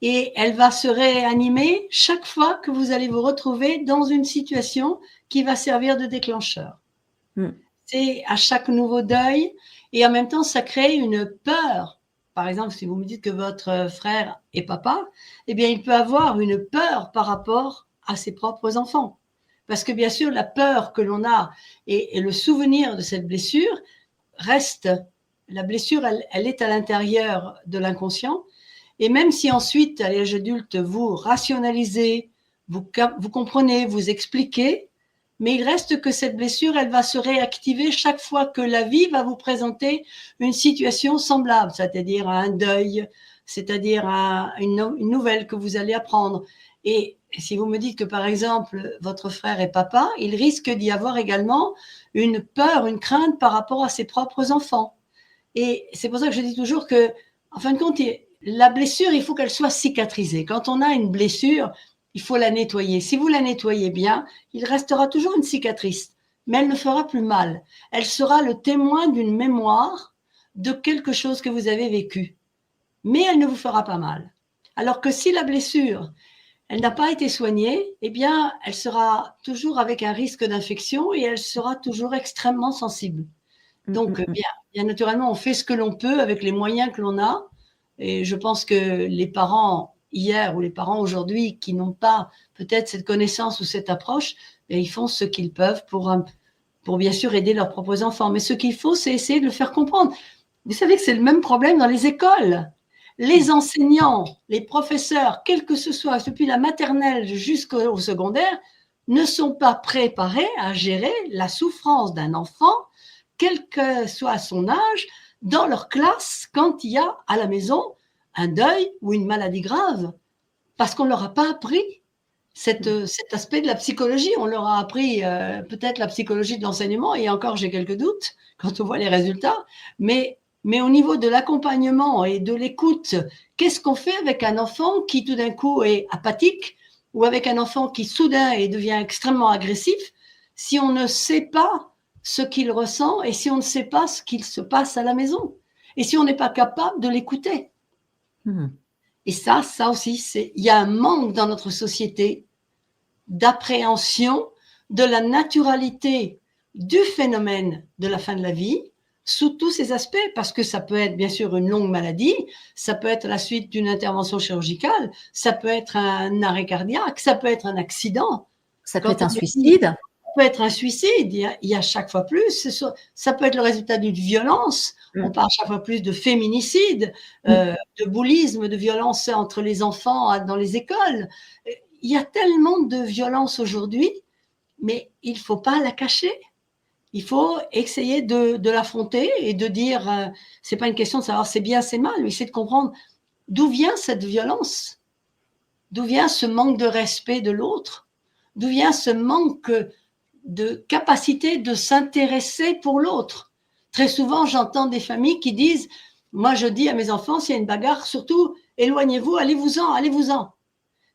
et elle va se réanimer chaque fois que vous allez vous retrouver dans une situation qui va servir de déclencheur. C'est à chaque nouveau deuil et en même temps, ça crée une peur. Par exemple, si vous me dites que votre frère est papa, eh bien, il peut avoir une peur par rapport à ses propres enfants. Parce que bien sûr, la peur que l'on a et le souvenir de cette blessure reste. La blessure, elle est à l'intérieur de l'inconscient. Et même si ensuite, à l'âge adulte, vous rationalisez, vous comprenez, vous expliquez, mais il reste que cette blessure, elle va se réactiver chaque fois que la vie va vous présenter une situation semblable, c'est-à-dire un deuil, c'est-à-dire une nouvelle que vous allez apprendre. Et si vous me dites que, par exemple, votre frère est papa, il risque d'y avoir également une peur, une crainte par rapport à ses propres enfants. Et c'est pour ça que je dis toujours que, en fin de compte, la blessure, il faut qu'elle soit cicatrisée. Quand on a une blessure, il faut la nettoyer. Si vous la nettoyez bien, il restera toujours une cicatrice, mais elle ne fera plus mal. Elle sera le témoin d'une mémoire de quelque chose que vous avez vécu, mais elle ne vous fera pas mal. Alors que si la blessure, elle n'a pas été soignée, eh bien, elle sera toujours avec un risque d'infection et elle sera toujours extrêmement sensible. Donc, bien naturellement, on fait ce que l'on peut avec les moyens que l'on a. Et je pense que les parents hier ou les parents aujourd'hui qui n'ont pas peut-être cette connaissance ou cette approche, ils font ce qu'ils peuvent pour bien sûr aider leurs propres enfants. Mais ce qu'il faut, c'est essayer de le faire comprendre. Vous savez que c'est le même problème dans les écoles. Les enseignants, les professeurs, quel que ce soit, depuis la maternelle jusqu'au secondaire, ne sont pas préparés à gérer la souffrance d'un enfant, quel que soit son âge, dans leur classe quand il y a à la maison un deuil ou une maladie grave. Parce qu'on ne leur a pas appris cet aspect de la psychologie. On leur a appris peut-être la psychologie de l'enseignement, et encore j'ai quelques doutes quand on voit les résultats, mais au niveau de l'accompagnement et de l'écoute, qu'est-ce qu'on fait avec un enfant qui tout d'un coup est apathique ou avec un enfant qui soudain devient extrêmement agressif si on ne sait pas ce qu'il ressent et si on ne sait pas ce qu'il se passe à la maison? et si on n'est pas capable de l'écouter. Et ça aussi, il y a un manque dans notre société d'appréhension de la naturalité du phénomène de la fin de la vie sous tous ses aspects, parce que ça peut être bien sûr une longue maladie, ça peut être la suite d'une intervention chirurgicale, ça peut être un arrêt cardiaque, ça peut être un accident. Ça peut être un suicide. Ça peut être un suicide, il y a chaque fois plus, ça peut être le résultat d'une violence, on parle chaque fois plus de féminicide, de bullisme, de violence entre les enfants dans les écoles. Il y a tellement de violence aujourd'hui, mais il ne faut pas la cacher. Il faut essayer de l'affronter et de dire, c'est pas une question de savoir c'est bien, c'est mal, mais c'est de comprendre d'où vient cette violence, d'où vient ce manque de respect de l'autre, d'où vient ce manque de capacité de s'intéresser pour l'autre. Très souvent, j'entends des familles qui disent, moi je dis à mes enfants, s'il y a une bagarre, surtout éloignez-vous, allez-vous-en, allez-vous-en.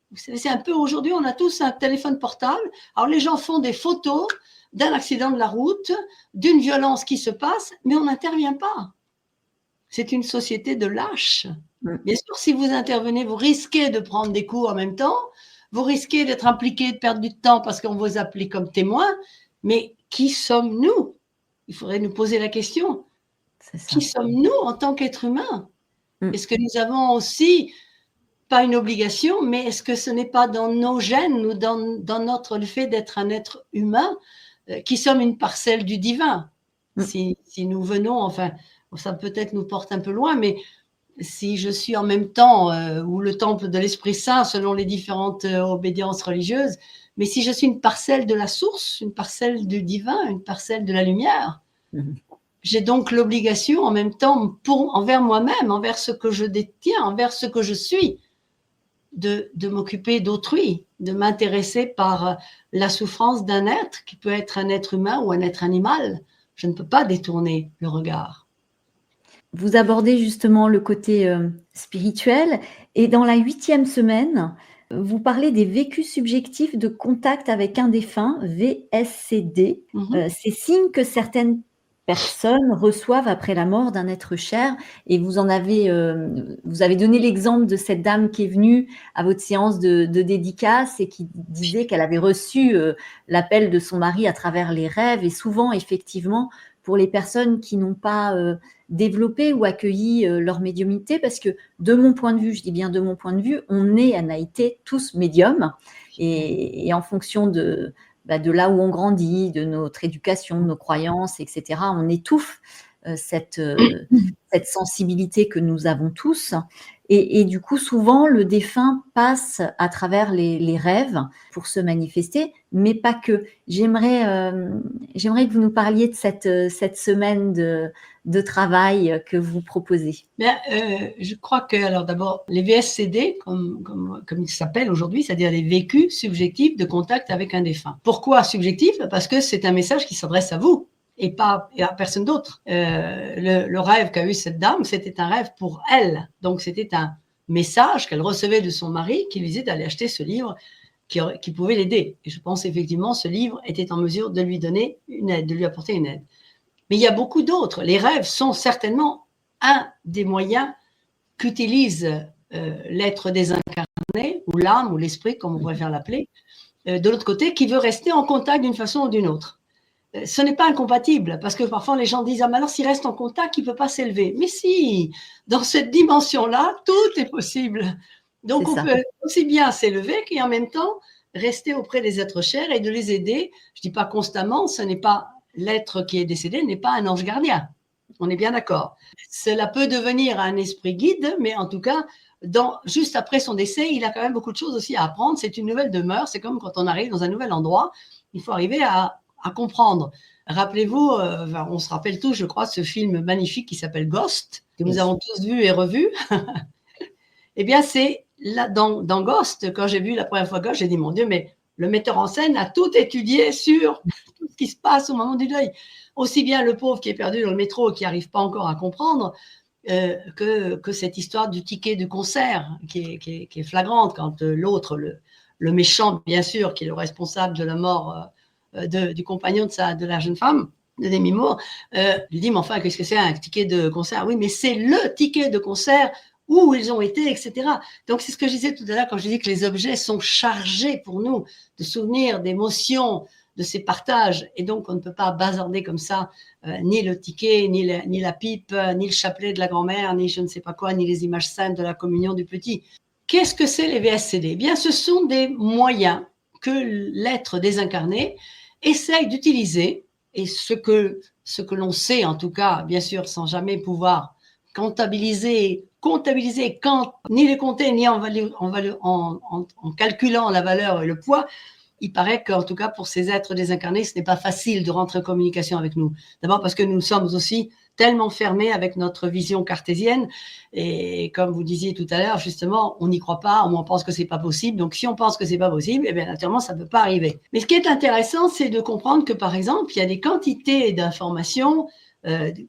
Vous savez, c'est un peu aujourd'hui, on a tous un téléphone portable. Alors les gens font des photos d'un accident de la route, d'une violence qui se passe, mais on n'intervient pas. C'est une société de lâches. Bien sûr, si vous intervenez, vous risquez de prendre des coups en même temps, vous risquez d'être impliqué, de perdre du temps parce qu'on vous appelle comme témoin, mais qui sommes-nous? Il faudrait nous poser la question. Qui sommes-nous en tant qu'êtres humains? Est-ce que nous avons aussi, pas une obligation, mais est-ce que ce n'est pas dans nos gènes ou dans notre le fait d'être un être humain qui sommes une parcelle du divin? Si nous venons, enfin, ça peut-être nous porte un peu loin, mais si je suis en même temps, ou le temple de l'Esprit Saint, selon les différentes obédiences religieuses, mais si je suis une parcelle de la source, une parcelle du divin, une parcelle de la lumière, j'ai donc l'obligation en même temps, envers moi-même, envers ce que je détiens, envers ce que je suis, de m'occuper d'autrui, de m'intéresser par la souffrance d'un être qui peut être un être humain ou un être animal. Je ne peux pas détourner le regard. Vous abordez justement le côté spirituel et dans la 8e semaine, vous parlez des vécus subjectifs de contact avec un défunt, VSCD. C'est signe que certaines personnes reçoivent après la mort d'un être cher et vous avez donné l'exemple de cette dame qui est venue à votre séance de dédicace et qui disait qu'elle avait reçu l'appel de son mari à travers les rêves et souvent effectivement pour les personnes qui n'ont pas développé ou accueilli leur médiumnité, parce que de mon point de vue, je dis bien de mon point de vue, on a été tous médiums et en fonction de là où on grandit, de notre éducation, de nos croyances, etc., on étouffe cette sensibilité que nous avons tous. Et du coup, souvent, le défunt passe à travers les rêves pour se manifester, mais pas que. J'aimerais que vous nous parliez de cette semaine de travail que vous proposez. Je crois que, alors d'abord, les VSCD, comme ils s'appellent aujourd'hui, c'est-à-dire les vécus subjectifs de contact avec un défunt. Pourquoi subjectif? Parce que c'est un message qui s'adresse à vous et pas à personne d'autre. Le rêve qu'a eu cette dame, c'était un rêve pour elle. Donc, c'était un message qu'elle recevait de son mari qui lui disait d'aller acheter ce livre qui pouvait l'aider. Et je pense effectivement ce livre était en mesure de lui donner une aide, de lui apporter une aide. Mais il y a beaucoup d'autres. Les rêves sont certainement un des moyens qu'utilise l'être désincarné, ou l'âme, ou l'esprit, comme on préfère l'appeler, de l'autre côté, qui veut rester en contact d'une façon ou d'une autre. Ce n'est pas incompatible, parce que parfois les gens disent « Ah, mais alors s'il reste en contact, il ne peut pas s'élever. » Mais si, dans cette dimension-là, tout est possible. Donc on peut aussi bien s'élever qu'en même temps rester auprès des êtres chers et de les aider. Je ne dis pas constamment, ce n'est pas l'être qui est décédé, n'est pas un ange gardien. On est bien d'accord. Cela peut devenir un esprit guide, mais en tout cas, juste après son décès, il a quand même beaucoup de choses aussi à apprendre. C'est une nouvelle demeure. C'est comme quand on arrive dans un nouvel endroit. Il faut arriver à comprendre. Rappelez-vous, on se rappelle tous, je crois, ce film magnifique qui s'appelle Ghost, que nous avons tous vu et revu. Eh bien, c'est là, dans Ghost, quand j'ai vu la première fois Ghost, j'ai dit, mon Dieu, mais le metteur en scène a tout étudié sur tout ce qui se passe au moment du deuil. Aussi bien le pauvre qui est perdu dans le métro et qui n'arrive pas encore à comprendre que cette histoire du ticket de concert qui est flagrante quand l'autre, le méchant, bien sûr, qui est le responsable de la mort du compagnon de la jeune femme, de Demi Moore, lui dit, mais enfin, qu'est-ce que c'est un ticket de concert? Oui, mais c'est le ticket de concert où ils ont été, etc. Donc, c'est ce que je disais tout à l'heure quand je dis que les objets sont chargés pour nous de souvenirs, d'émotions, de ces partages. Et donc, on ne peut pas bazarder comme ça ni le ticket, ni la pipe, ni le chapelet de la grand-mère, ni je ne sais pas quoi, ni les images saintes de la communion du petit. Qu'est-ce que c'est les VSCD? Eh bien, ce sont des moyens que l'être désincarné essaye d'utiliser, et ce que l'on sait, en tout cas, bien sûr, sans jamais pouvoir comptabiliser ni les compter, ni en calculant la valeur et le poids, il paraît qu'en tout cas, pour ces êtres désincarnés, ce n'est pas facile de rentrer en communication avec nous. D'abord parce que nous sommes aussi tellement fermés avec notre vision cartésienne. Et comme vous disiez tout à l'heure, justement, on n'y croit pas, on pense que c'est pas possible. Donc, si on pense que c'est pas possible, eh bien, naturellement, ça ne peut pas arriver. Mais ce qui est intéressant, c'est de comprendre que, par exemple, il y a des quantités d'informations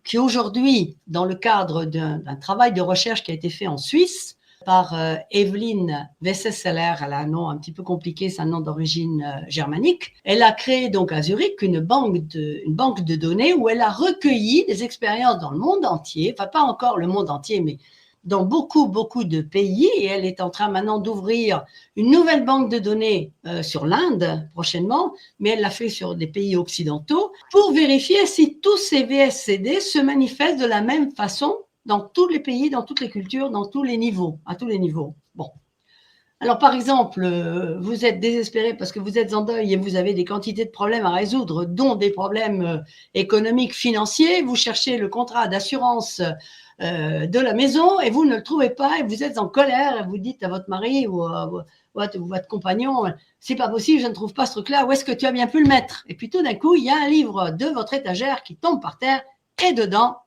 qui aujourd'hui, dans le cadre d'un travail de recherche qui a été fait en Suisse, par Evelyn Wesseseller, elle a un nom un petit peu compliqué, c'est un nom d'origine germanique. Elle a créé donc à Zurich une banque de données où elle a recueilli des expériences dans le monde entier, enfin pas encore le monde entier, mais dans beaucoup, beaucoup de pays. Et elle est en train maintenant d'ouvrir une nouvelle banque de données sur l'Inde prochainement, mais elle l'a fait sur des pays occidentaux pour vérifier si tous ces VSCD se manifestent de la même façon dans tous les pays, dans toutes les cultures, dans tous les niveaux, à tous les niveaux. Bon. Alors, par exemple, vous êtes désespéré parce que vous êtes en deuil et vous avez des quantités de problèmes à résoudre, dont des problèmes économiques, financiers. Vous cherchez le contrat d'assurance de la maison et vous ne le trouvez pas et vous êtes en colère et vous dites à votre mari ou votre compagnon, c'est pas possible, je ne trouve pas ce truc-là, où est-ce que tu as bien pu le mettre? Et puis tout d'un coup, il y a un livre de votre étagère qui tombe par terre et dedans,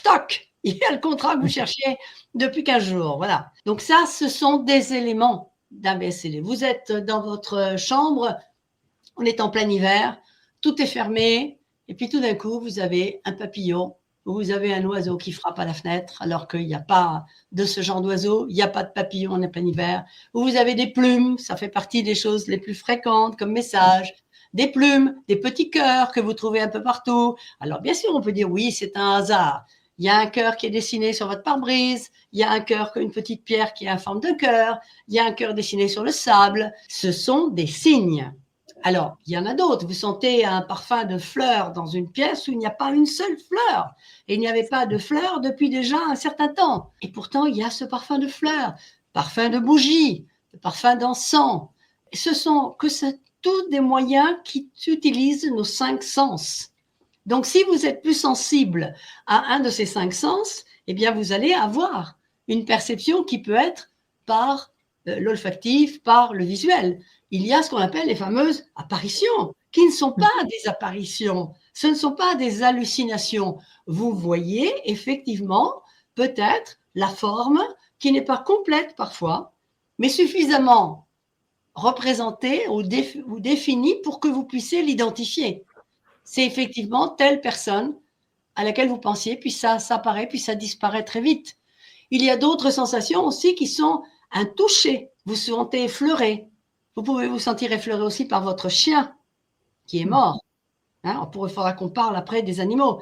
toc! Il y a le contrat que vous cherchiez depuis 15 jours. Voilà. Donc ça, ce sont des éléments d'un VSCD. Vous êtes dans votre chambre, on est en plein hiver, tout est fermé, et puis tout d'un coup, vous avez un papillon, ou vous avez un oiseau qui frappe à la fenêtre, alors qu'il n'y a pas de ce genre d'oiseau, il n'y a pas de papillon en plein hiver, ou vous avez des plumes, ça fait partie des choses les plus fréquentes comme message, des plumes, des petits cœurs que vous trouvez un peu partout. Alors bien sûr, on peut dire oui, c'est un hasard. Il y a un cœur qui est dessiné sur votre pare-brise, il y a un cœur, une petite pierre qui a la forme d'un cœur, il y a un cœur dessiné sur le sable. Ce sont des signes. Alors, il y en a d'autres. Vous sentez un parfum de fleurs dans une pièce où il n'y a pas une seule fleur. Et il n'y avait pas de fleurs depuis déjà un certain temps. Et pourtant, il y a ce parfum de fleurs, parfum de bougie, parfum d'encens. Ce sont tous des moyens qui utilisent nos 5 sens. Donc, si vous êtes plus sensible à un de ces 5 sens, eh bien, vous allez avoir une perception qui peut être par l'olfactif, par le visuel. Il y a ce qu'on appelle les fameuses apparitions, qui ne sont pas des apparitions, ce ne sont pas des hallucinations. Vous voyez effectivement peut-être la forme qui n'est pas complète parfois, mais suffisamment représentée ou définie pour que vous puissiez l'identifier. C'est effectivement telle personne à laquelle vous pensiez, puis ça apparaît, puis ça disparaît très vite. Il y a d'autres sensations aussi qui sont un toucher. Vous vous sentez effleuré. Vous pouvez vous sentir effleuré aussi par votre chien qui est mort. Hein, il faudra qu'on parle après des animaux.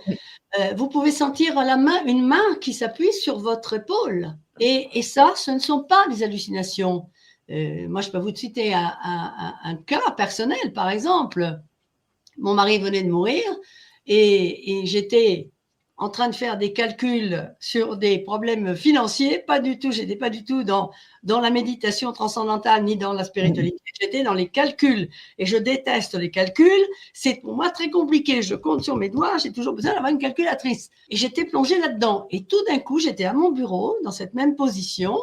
Vous pouvez sentir une main qui s'appuie sur votre épaule. Et ça, ce ne sont pas des hallucinations. Moi, je peux vous citer un cas personnel, par exemple. Mon mari venait de mourir et j'étais en train de faire des calculs sur des problèmes financiers, pas du tout, j'étais pas du tout dans la méditation transcendantale ni dans la spiritualité, j'étais dans les calculs et je déteste les calculs, c'est pour moi très compliqué, je compte sur mes doigts, j'ai toujours besoin d'avoir une calculatrice et j'étais plongée là-dedans et tout d'un coup j'étais à mon bureau dans cette même position.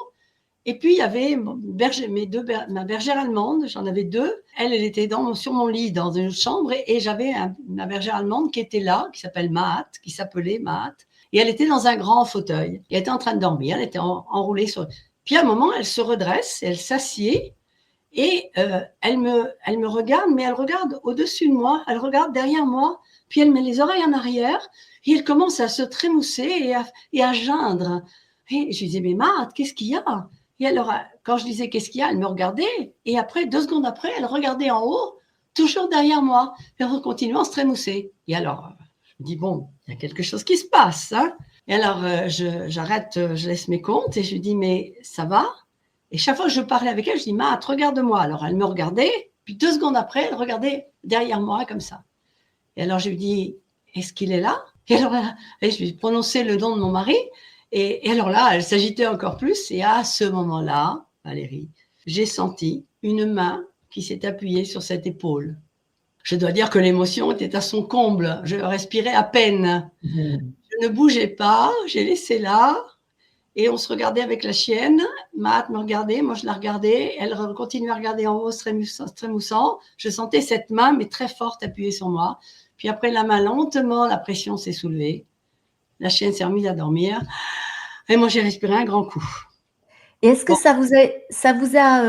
Et puis, il y avait ma bergère allemande, j'en avais 2. Elle était sur mon lit dans une chambre et j'avais ma bergère allemande qui était là, qui s'appelait Maat. Et elle était dans un grand fauteuil. Elle était en train de dormir, elle était enroulée sur... Puis à un moment, elle se redresse, elle s'assied et elle me regarde, mais elle regarde au-dessus de moi, elle regarde derrière moi, puis elle met les oreilles en arrière et elle commence à se trémousser et à geindre. Et je lui disais, mais Maat, qu'est-ce qu'il y a ? Et alors, quand je disais qu'est-ce qu'il y a, elle me regardait. Et après, 2 secondes après, elle regardait en haut, toujours derrière moi. Et en continuant à se trémousser. Et alors, je Je dis, bon, il y a quelque chose qui se passe. Hein. Et alors, j'arrête, je laisse mes comptes et je lui dis, mais ça va? Et chaque fois que je parlais avec elle, je dis, Matt, regarde-moi. Alors, elle me regardait, puis 2 secondes après, elle regardait derrière moi comme ça. Et alors, je lui dis, est-ce qu'il est là? Et alors là, je lui ai prononcé le nom de mon mari. Et alors là, elle s'agitait encore plus. Et à ce moment-là, Valérie, j'ai senti une main qui s'est appuyée sur cette épaule. Je dois dire que l'émotion était à son comble. Je respirais à peine. Je ne bougeais pas. J'ai laissé là. Et on se regardait avec la chienne. Matt me regardait, moi je la regardais. Elle continuait à regarder en haut, se trémoussant. Je sentais cette main, mais très forte, appuyée sur moi. Puis après la main, lentement, la pression s'est soulevée. La chienne s'est remise à dormir. Et moi, j'ai respiré un grand coup. Et est-ce que ça vous a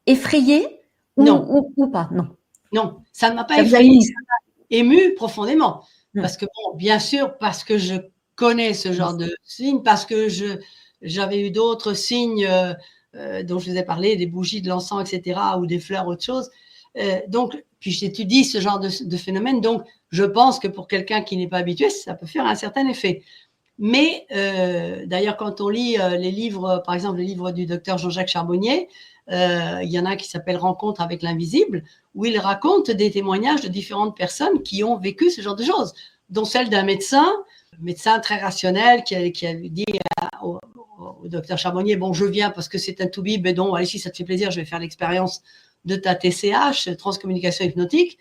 effrayé ou pas? Non. Non, ça ne m'a pas effrayé, ça m'a ému profondément. Mmh. Parce que, bon, bien sûr, parce que je connais ce genre de signes, parce que j'avais eu d'autres signes dont je vous ai parlé, des bougies, de l'encens, etc., ou des fleurs, autre chose. Donc, puis j'étudie ce genre de phénomène. Donc, je pense que pour quelqu'un qui n'est pas habitué, ça peut faire un certain effet. Mais d'ailleurs, quand on lit les livres, par exemple les livres du docteur Jean-Jacques Charbonnier, il y en a un qui s'appelle Rencontre avec l'invisible, où il raconte des témoignages de différentes personnes qui ont vécu ce genre de choses, dont celle d'un médecin très rationnel, qui a dit au docteur Charbonnier, bon, je viens parce que c'est un toubib, et donc, allez, si ça te fait plaisir, je vais faire l'expérience de ta TCH, transcommunication hypnotique.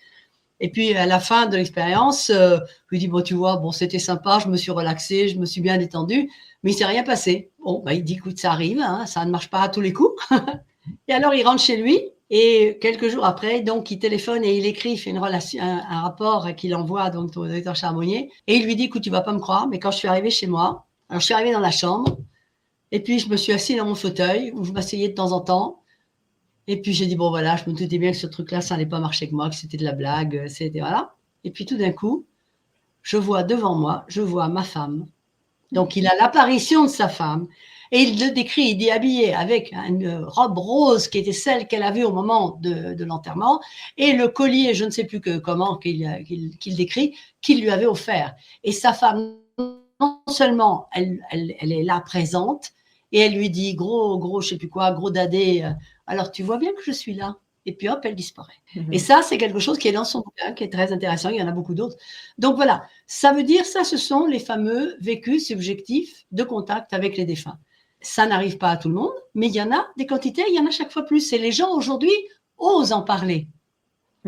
Et puis, à la fin de l'expérience, je lui dis, bon, tu vois, bon, c'était sympa, je me suis relaxée, je me suis bien détendue, mais il ne s'est rien passé. Bon, bah, il dit, écoute, ça arrive, hein, ça ne marche pas à tous les coups. Et alors, il rentre chez lui, et quelques jours après, donc, il téléphone et il écrit, il fait un rapport qu'il envoie donc, au docteur Charbonnier, et il lui dit, écoute, tu ne vas pas me croire, mais quand je suis arrivée chez moi, alors je suis arrivée dans la chambre, et puis je me suis assise dans mon fauteuil, où je m'asseyais de temps en temps, et puis j'ai dit, bon voilà, je me doutais bien que ce truc-là, ça n'allait pas marcher avec moi, que c'était de la blague, c'était voilà. Et puis tout d'un coup, je vois devant moi, je vois ma femme. Donc il a l'apparition de sa femme. Et il le décrit, il dit habillé avec une robe rose qui était celle qu'elle avait au moment de l'enterrement, et le collier, je ne sais plus comment qu'il décrit, qu'il lui avait offert. Et sa femme, non seulement elle est là présente, et elle lui dit gros, je sais plus quoi, gros dadé, alors tu vois bien que je suis là. Et puis hop, elle disparaît. Et ça, c'est quelque chose qui est dans son bouquin, qui est très intéressant. Il y en a beaucoup d'autres. Donc voilà, ça veut dire, ça, ce sont les fameux vécus subjectifs de contact avec les défunts. Ça n'arrive pas à tout le monde, mais il y en a des quantités, il y en a chaque fois plus. Et les gens aujourd'hui osent en parler.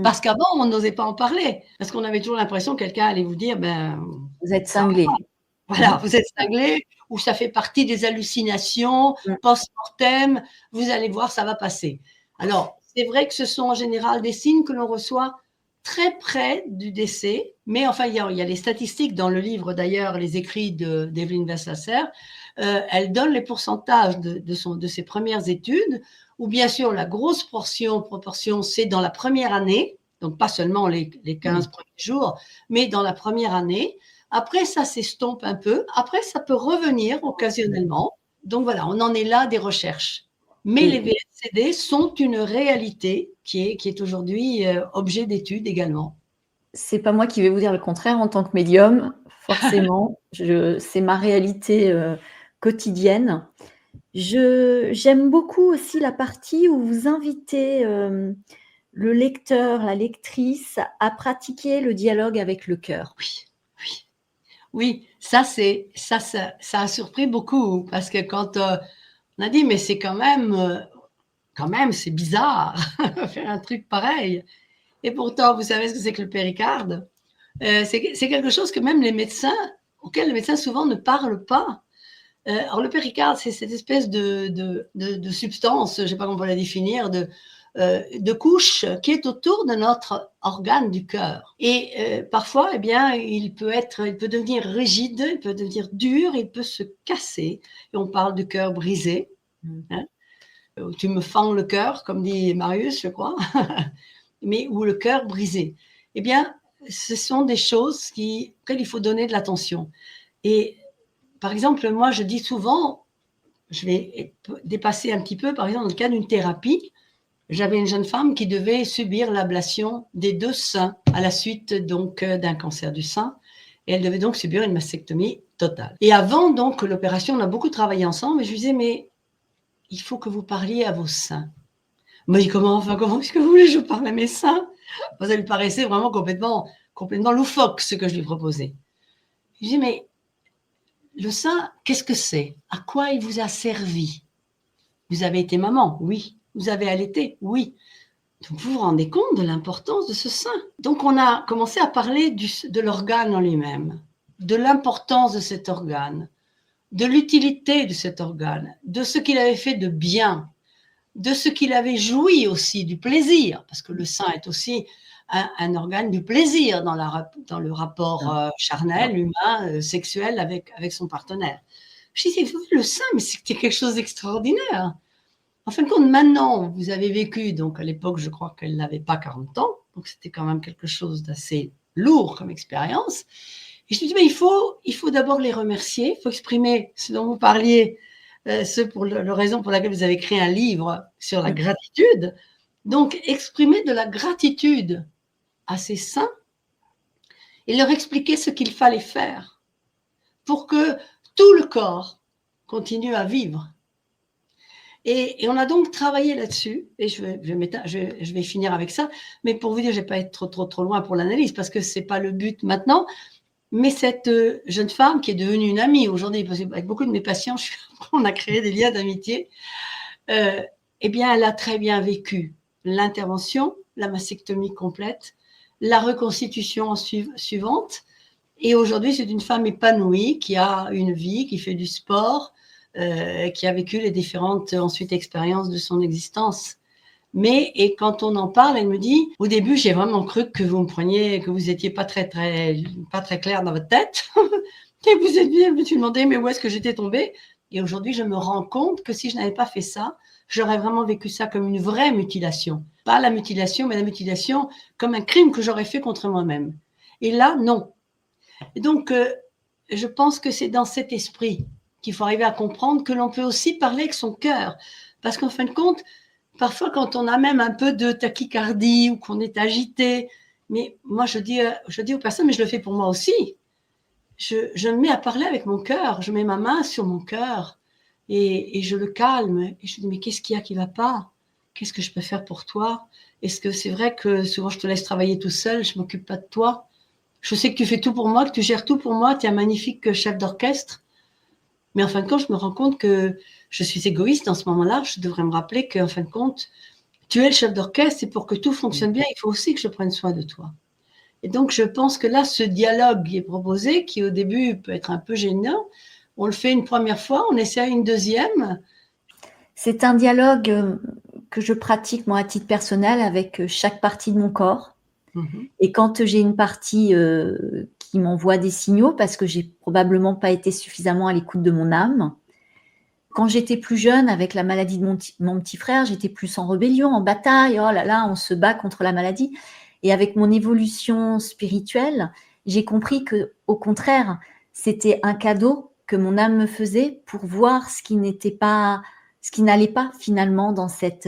Parce qu'avant, on n'osait pas en parler. Parce qu'on avait toujours l'impression que quelqu'un allait vous dire, ben, vous êtes cinglé. Voilà, vous êtes cinglé, ou ça fait partie des hallucinations post-mortem, vous allez voir, ça va passer. Alors, c'est vrai que ce sont en général des signes que l'on reçoit très près du décès, mais enfin, il y a les statistiques dans le livre, d'ailleurs, les écrits d'Evelyne Vassasser, elle donne les pourcentages de ses premières études, où bien sûr, la grosse proportion, c'est dans la première année, donc pas seulement les 15 premiers jours, mais dans la première année. Après, ça s'estompe un peu. Après, ça peut revenir occasionnellement. Donc voilà, on en est là des recherches. Mais les VSCD sont une réalité qui est aujourd'hui objet d'étude également. C'est pas moi qui vais vous dire le contraire en tant que médium, forcément. C'est ma réalité quotidienne. J'aime beaucoup aussi la partie où vous invitez le lecteur, la lectrice à pratiquer le dialogue avec le cœur. Oui, ça a surpris beaucoup parce que quand on a dit mais c'est quand même c'est bizarre faire un truc pareil. Et pourtant, vous savez ce que c'est que le péricarde? C'est quelque chose que même auquel les médecins souvent ne parlent pas. Alors le péricarde, c'est cette espèce de substance, je ne sais pas comment on peut la définir, de couche qui est autour de notre organe du cœur. Et parfois, eh bien, il peut devenir rigide, il peut devenir dur, il peut se casser. Et on parle de cœur brisé. Hein. Tu me fends le cœur, comme dit Marius, je crois, ou le cœur brisé. Eh bien, ce sont des choses auxquelles il faut donner de l'attention. Et par exemple, moi, je dis souvent, je vais dépasser un petit peu, par exemple, dans le cas d'une thérapie, j'avais une jeune femme qui devait subir l'ablation des 2 seins à la suite donc d'un cancer du sein. Et elle devait donc subir une mastectomie totale. Et avant donc l'opération, on a beaucoup travaillé ensemble et je lui disais, mais il faut que vous parliez à vos seins. Elle m'a dit, comment est-ce que vous voulez que je parle à mes seins? Ça lui paraissait vraiment complètement loufoque ce que je lui proposais. Je dis, mais le sein, qu'est-ce que c'est? À quoi il vous a servi? Vous avez été maman? Oui. Vous avez allaité? Oui. Donc vous vous rendez compte de l'importance de ce sein. Donc on a commencé à parler de l'organe en lui-même, de l'importance de cet organe, de l'utilité de cet organe, de ce qu'il avait fait de bien, de ce qu'il avait joui aussi, du plaisir, parce que le sein est aussi un organe du plaisir dans le rapport charnel, humain, sexuel avec son partenaire. Je disais, le sein, mais c'est quelque chose d'extraordinaire. En fin de compte, maintenant, vous avez vécu, donc à l'époque, je crois qu'elle n'avait pas 40 ans, donc c'était quand même quelque chose d'assez lourd comme expérience. Et je me dis, mais il faut d'abord les remercier, il faut exprimer ce dont vous parliez, la raison pour laquelle vous avez créé un livre sur la gratitude. Donc, exprimer de la gratitude à ces saints et leur expliquer ce qu'il fallait faire pour que tout le corps continue à vivre. Et on a donc travaillé là-dessus, et je vais finir avec ça, mais pour vous dire, je ne vais pas être trop loin pour l'analyse, parce que ce n'est pas le but maintenant, mais cette jeune femme qui est devenue une amie aujourd'hui, parce qu'avec beaucoup de mes patients, on a créé des liens d'amitié, eh bien, elle a très bien vécu l'intervention, la mastectomie complète, la reconstitution suivante, et aujourd'hui, c'est une femme épanouie, qui a une vie, qui fait du sport, qui a vécu les différentes ensuite expériences de son existence. Et quand on en parle, elle me dit, au début, j'ai vraiment cru que vous me preniez, que vous étiez pas très clair dans votre tête. Et vous êtes bien, je me suis demandé, mais où est-ce que j'étais tombée? Et aujourd'hui, je me rends compte que si je n'avais pas fait ça, j'aurais vraiment vécu ça comme une vraie mutilation. Pas la mutilation, mais la mutilation comme un crime que j'aurais fait contre moi-même. Et là, non. Et donc, je pense que c'est dans cet esprit qu'il faut arriver à comprendre que l'on peut aussi parler avec son cœur. Parce qu'en fin de compte, parfois quand on a même un peu de tachycardie ou qu'on est agité, mais moi je dis aux personnes, mais je le fais pour moi aussi. Je me mets à parler avec mon cœur, je mets ma main sur mon cœur et je le calme. Et je dis, mais qu'est-ce qu'il y a qui ne va pas? Qu'est-ce que je peux faire pour toi? Est-ce que c'est vrai que souvent je te laisse travailler tout seul, je ne m'occupe pas de toi? Je sais que tu fais tout pour moi, que tu gères tout pour moi, tu es un magnifique chef d'orchestre. Mais en fin de compte, je me rends compte que je suis égoïste dans ce moment-là. Je devrais me rappeler qu'en fin de compte, tu es le chef d'orchestre et pour que tout fonctionne bien, il faut aussi que je prenne soin de toi. Et donc, je pense que là, ce dialogue qui est proposé, qui au début peut être un peu gênant, on le fait une première fois, on essaie une deuxième. C'est un dialogue que je pratique, moi, à titre personnel, avec chaque partie de mon corps. Et quand j'ai une partie qui m'envoie des signaux, parce que j'ai probablement pas été suffisamment à l'écoute de mon âme. Quand j'étais plus jeune, avec la maladie de mon petit frère, j'étais plus en rébellion, en bataille. Oh là là, on se bat contre la maladie. Et avec mon évolution spirituelle, j'ai compris que, au contraire, c'était un cadeau que mon âme me faisait pour voir ce qui n'allait pas finalement dans cette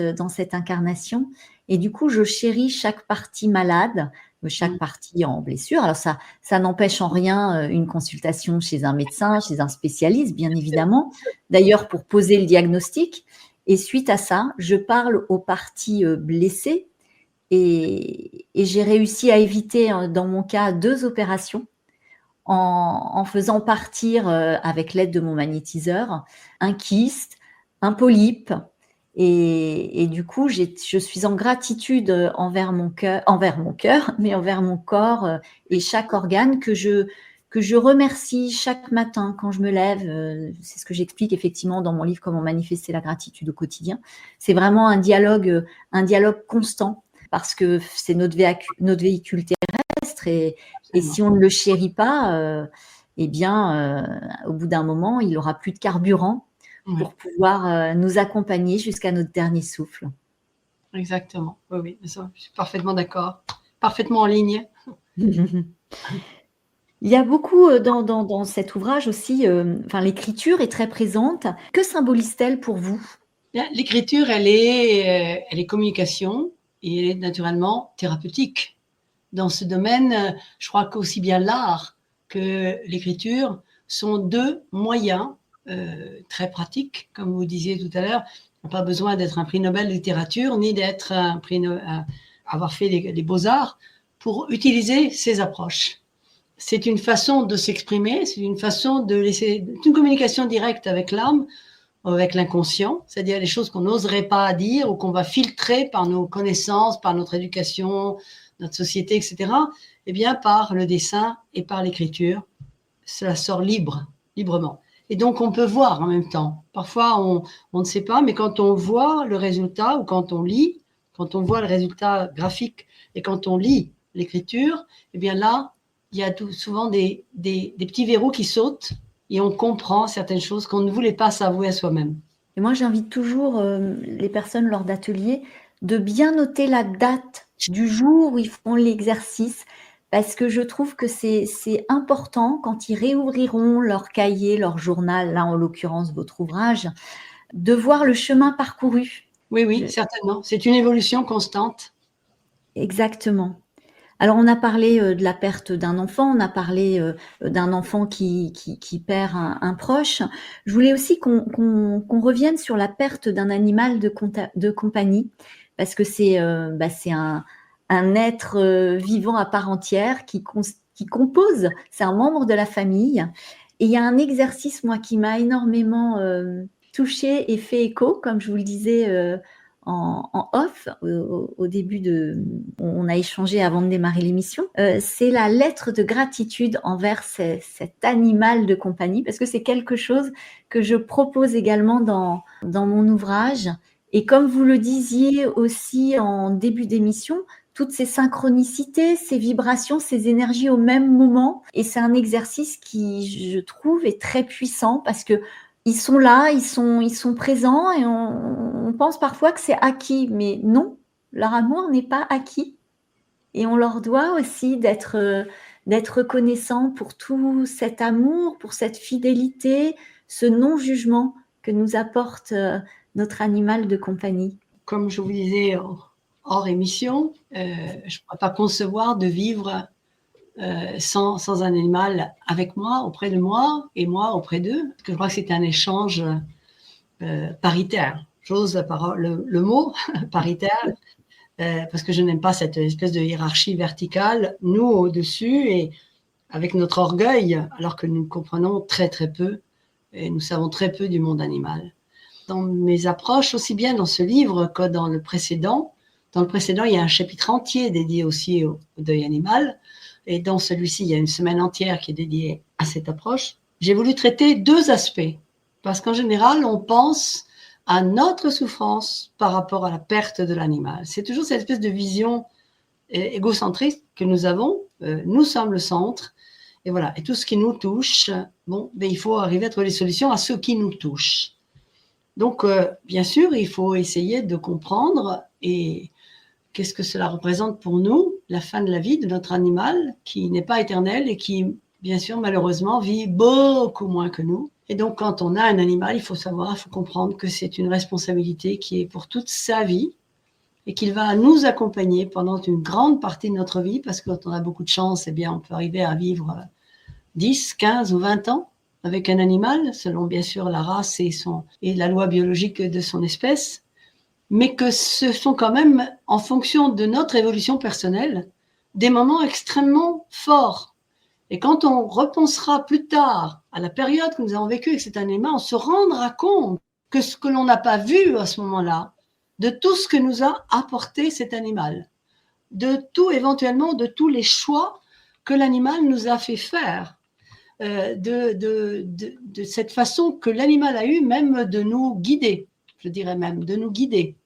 incarnation. Et du coup, je chéris chaque partie malade, chaque partie en blessure. Alors ça n'empêche en rien une consultation chez un médecin, chez un spécialiste, bien évidemment. D'ailleurs, pour poser le diagnostic. Et suite à ça, je parle aux parties blessées et j'ai réussi à éviter, dans mon cas, 2 opérations en faisant partir, avec l'aide de mon magnétiseur, un kyste, un polype. Et du coup, je suis en gratitude envers mon cœur, mais envers mon corps et chaque organe que je remercie chaque matin quand je me lève. C'est ce que j'explique effectivement dans mon livre, comment manifester la gratitude au quotidien. C'est vraiment un dialogue constant parce que c'est notre véhicule terrestre et si on ne le chérit pas, eh bien, au bout d'un moment, il n'aura plus de carburant pour pouvoir nous accompagner jusqu'à notre dernier souffle. Exactement, oui, je suis parfaitement d'accord, parfaitement en ligne. Il y a beaucoup dans cet ouvrage aussi, l'écriture est très présente. Que symbolise-t-elle pour vous? L'écriture, elle est communication et elle est naturellement thérapeutique. Dans ce domaine, je crois qu'aussi bien l'art que l'écriture sont deux moyens très pratiques, comme vous disiez tout à l'heure. On n'a pas besoin d'être un prix Nobel de littérature, ni d'être avoir fait les beaux-arts pour utiliser ces approches. C'est une façon de s'exprimer, c'est une façon de laisser une communication directe avec l'âme, avec l'inconscient, c'est-à-dire les choses qu'on n'oserait pas dire ou qu'on va filtrer par nos connaissances, par notre éducation, notre société, etc. Eh bien, par le dessin et par l'écriture, cela sort librement. Et donc, on peut voir en même temps. Parfois, on ne sait pas, mais quand on voit le résultat ou quand on lit, quand on voit le résultat graphique et quand on lit l'écriture, eh bien là, il y a souvent des petits verrous qui sautent et on comprend certaines choses qu'on ne voulait pas s'avouer à soi-même. Et moi, j'invite toujours les personnes lors d'ateliers de bien noter la date du jour où ils font l'exercice, parce que je trouve que c'est important quand ils réouvriront leur cahier, leur journal, là en l'occurrence votre ouvrage, de voir le chemin parcouru. Oui, certainement. C'est une évolution constante. Exactement. Alors, on a parlé de la perte d'un enfant, on a parlé d'un enfant qui perd un proche. Je voulais aussi qu'on revienne sur la perte d'un animal de compagnie, parce que c'est un être vivant à part entière qui compose, c'est un membre de la famille. Et il y a un exercice, moi, qui m'a énormément touchée et fait écho, comme je vous le disais en off au début on a échangé avant de démarrer l'émission, c'est la lettre de gratitude envers cet animal de compagnie, parce que c'est quelque chose que je propose également dans mon ouvrage. Et comme vous le disiez aussi en début d'émission, toutes ces synchronicités, ces vibrations, ces énergies au même moment, et c'est un exercice qui, je trouve, est très puissant, parce que ils sont là, ils sont présents, et on pense parfois que c'est acquis, mais non, leur amour n'est pas acquis. Et on leur doit aussi d'être reconnaissant pour tout cet amour, pour cette fidélité, ce non-jugement que nous apporte notre animal de compagnie. Comme je vous disais hors émission, je ne pourrais pas concevoir de vivre sans un animal avec moi, auprès de moi, et moi auprès d'eux, parce que je crois que c'est un échange paritaire. J'ose le mot paritaire, parce que je n'aime pas cette espèce de hiérarchie verticale, nous au-dessus, et avec notre orgueil, alors que nous comprenons très très peu, et nous savons très peu du monde animal. Dans mes approches, aussi bien dans ce livre que dans le précédent, il y a un chapitre entier dédié aussi au deuil animal, et dans celui-ci, il y a une semaine entière qui est dédiée à cette approche. J'ai voulu traiter deux aspects, parce qu'en général, on pense à notre souffrance par rapport à la perte de l'animal. C'est toujours cette espèce de vision égocentrique que nous avons. Nous sommes le centre, et voilà. Et tout ce qui nous touche, il faut arriver à trouver des solutions à ce qui nous touche. Donc, bien sûr, il faut essayer de comprendre et qu'est-ce que cela représente pour nous, la fin de la vie de notre animal, qui n'est pas éternel et qui, bien sûr, malheureusement, vit beaucoup moins que nous. Et donc, quand on a un animal, il faut comprendre que c'est une responsabilité qui est pour toute sa vie et qu'il va nous accompagner pendant une grande partie de notre vie, parce que quand on a beaucoup de chance, eh bien, on peut arriver à vivre 10, 15 ou 20 ans avec un animal, selon bien sûr la race et la loi biologique de son espèce, mais que ce sont quand même, en fonction de notre évolution personnelle, des moments extrêmement forts. Et quand on repensera plus tard à la période que nous avons vécue avec cet animal, on se rendra compte que ce que l'on n'a pas vu à ce moment-là, de tout ce que nous a apporté cet animal, de tout éventuellement, de tous les choix que l'animal nous a fait faire, de cette façon que l'animal a eu même de nous guider, je dirais même de nous guider,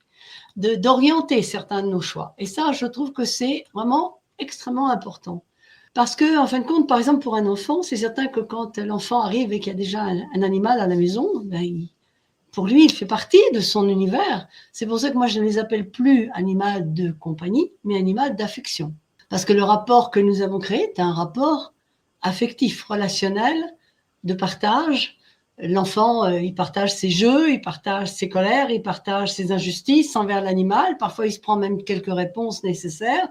d'orienter certains de nos choix. Et ça, je trouve que c'est vraiment extrêmement important. Parce que, en fin de compte, par exemple, pour un enfant, c'est certain que quand l'enfant arrive et qu'il y a déjà un animal à la maison, pour lui, il fait partie de son univers. C'est pour ça que moi, je ne les appelle plus animal de compagnie, mais animal d'affection. Parce que le rapport que nous avons créé est un rapport affectif, relationnel, de partage. L'enfant, il partage ses jeux, il partage ses colères, il partage ses injustices envers l'animal. Parfois, il se prend même quelques réponses nécessaires.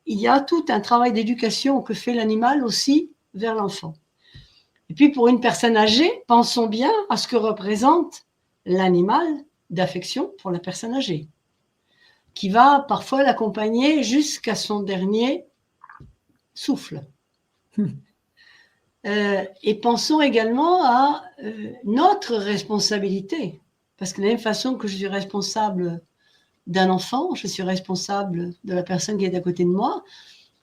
il y a tout un travail d'éducation que fait l'animal aussi vers l'enfant. Et puis pour une personne âgée, pensons bien à ce que représente l'animal d'affection pour la personne âgée, qui va parfois l'accompagner jusqu'à son dernier souffle. Et pensons également à notre responsabilité, parce que de la même façon que je suis responsable d'un enfant, je suis responsable de la personne qui est à côté de moi,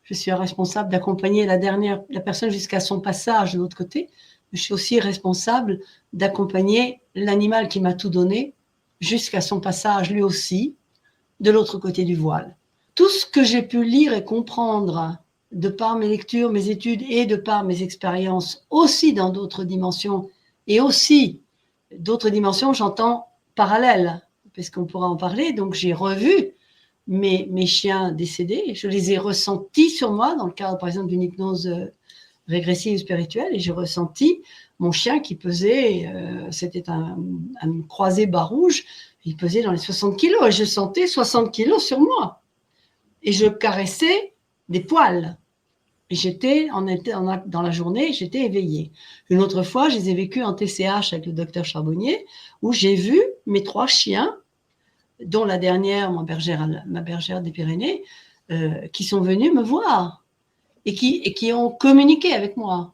je suis responsable d'accompagner la personne jusqu'à son passage de l'autre côté, je suis aussi responsable d'accompagner l'animal qui m'a tout donné jusqu'à son passage lui aussi de l'autre côté du voile. Tout ce que j'ai pu lire et comprendre de par mes lectures, mes études et de par mes expériences aussi dans d'autres dimensions et aussi d'autres dimensions, j'entends parallèles, parce qu'on pourra en parler. Donc j'ai revu mes chiens décédés, je les ai ressentis sur moi dans le cadre par exemple d'une hypnose régressive spirituelle, et j'ai ressenti mon chien qui pesait, c'était un croisé bas rouge, il pesait dans les 60 kilos et je sentais 60 kilos sur moi et je caressais des poils. Et j'étais dans la journée, j'étais éveillée. Une autre fois, je les ai vécus en TCH avec le docteur Charbonnier, où j'ai vu mes 3 chiens, dont la dernière, ma bergère des Pyrénées, qui sont venus me voir et qui ont communiqué avec moi,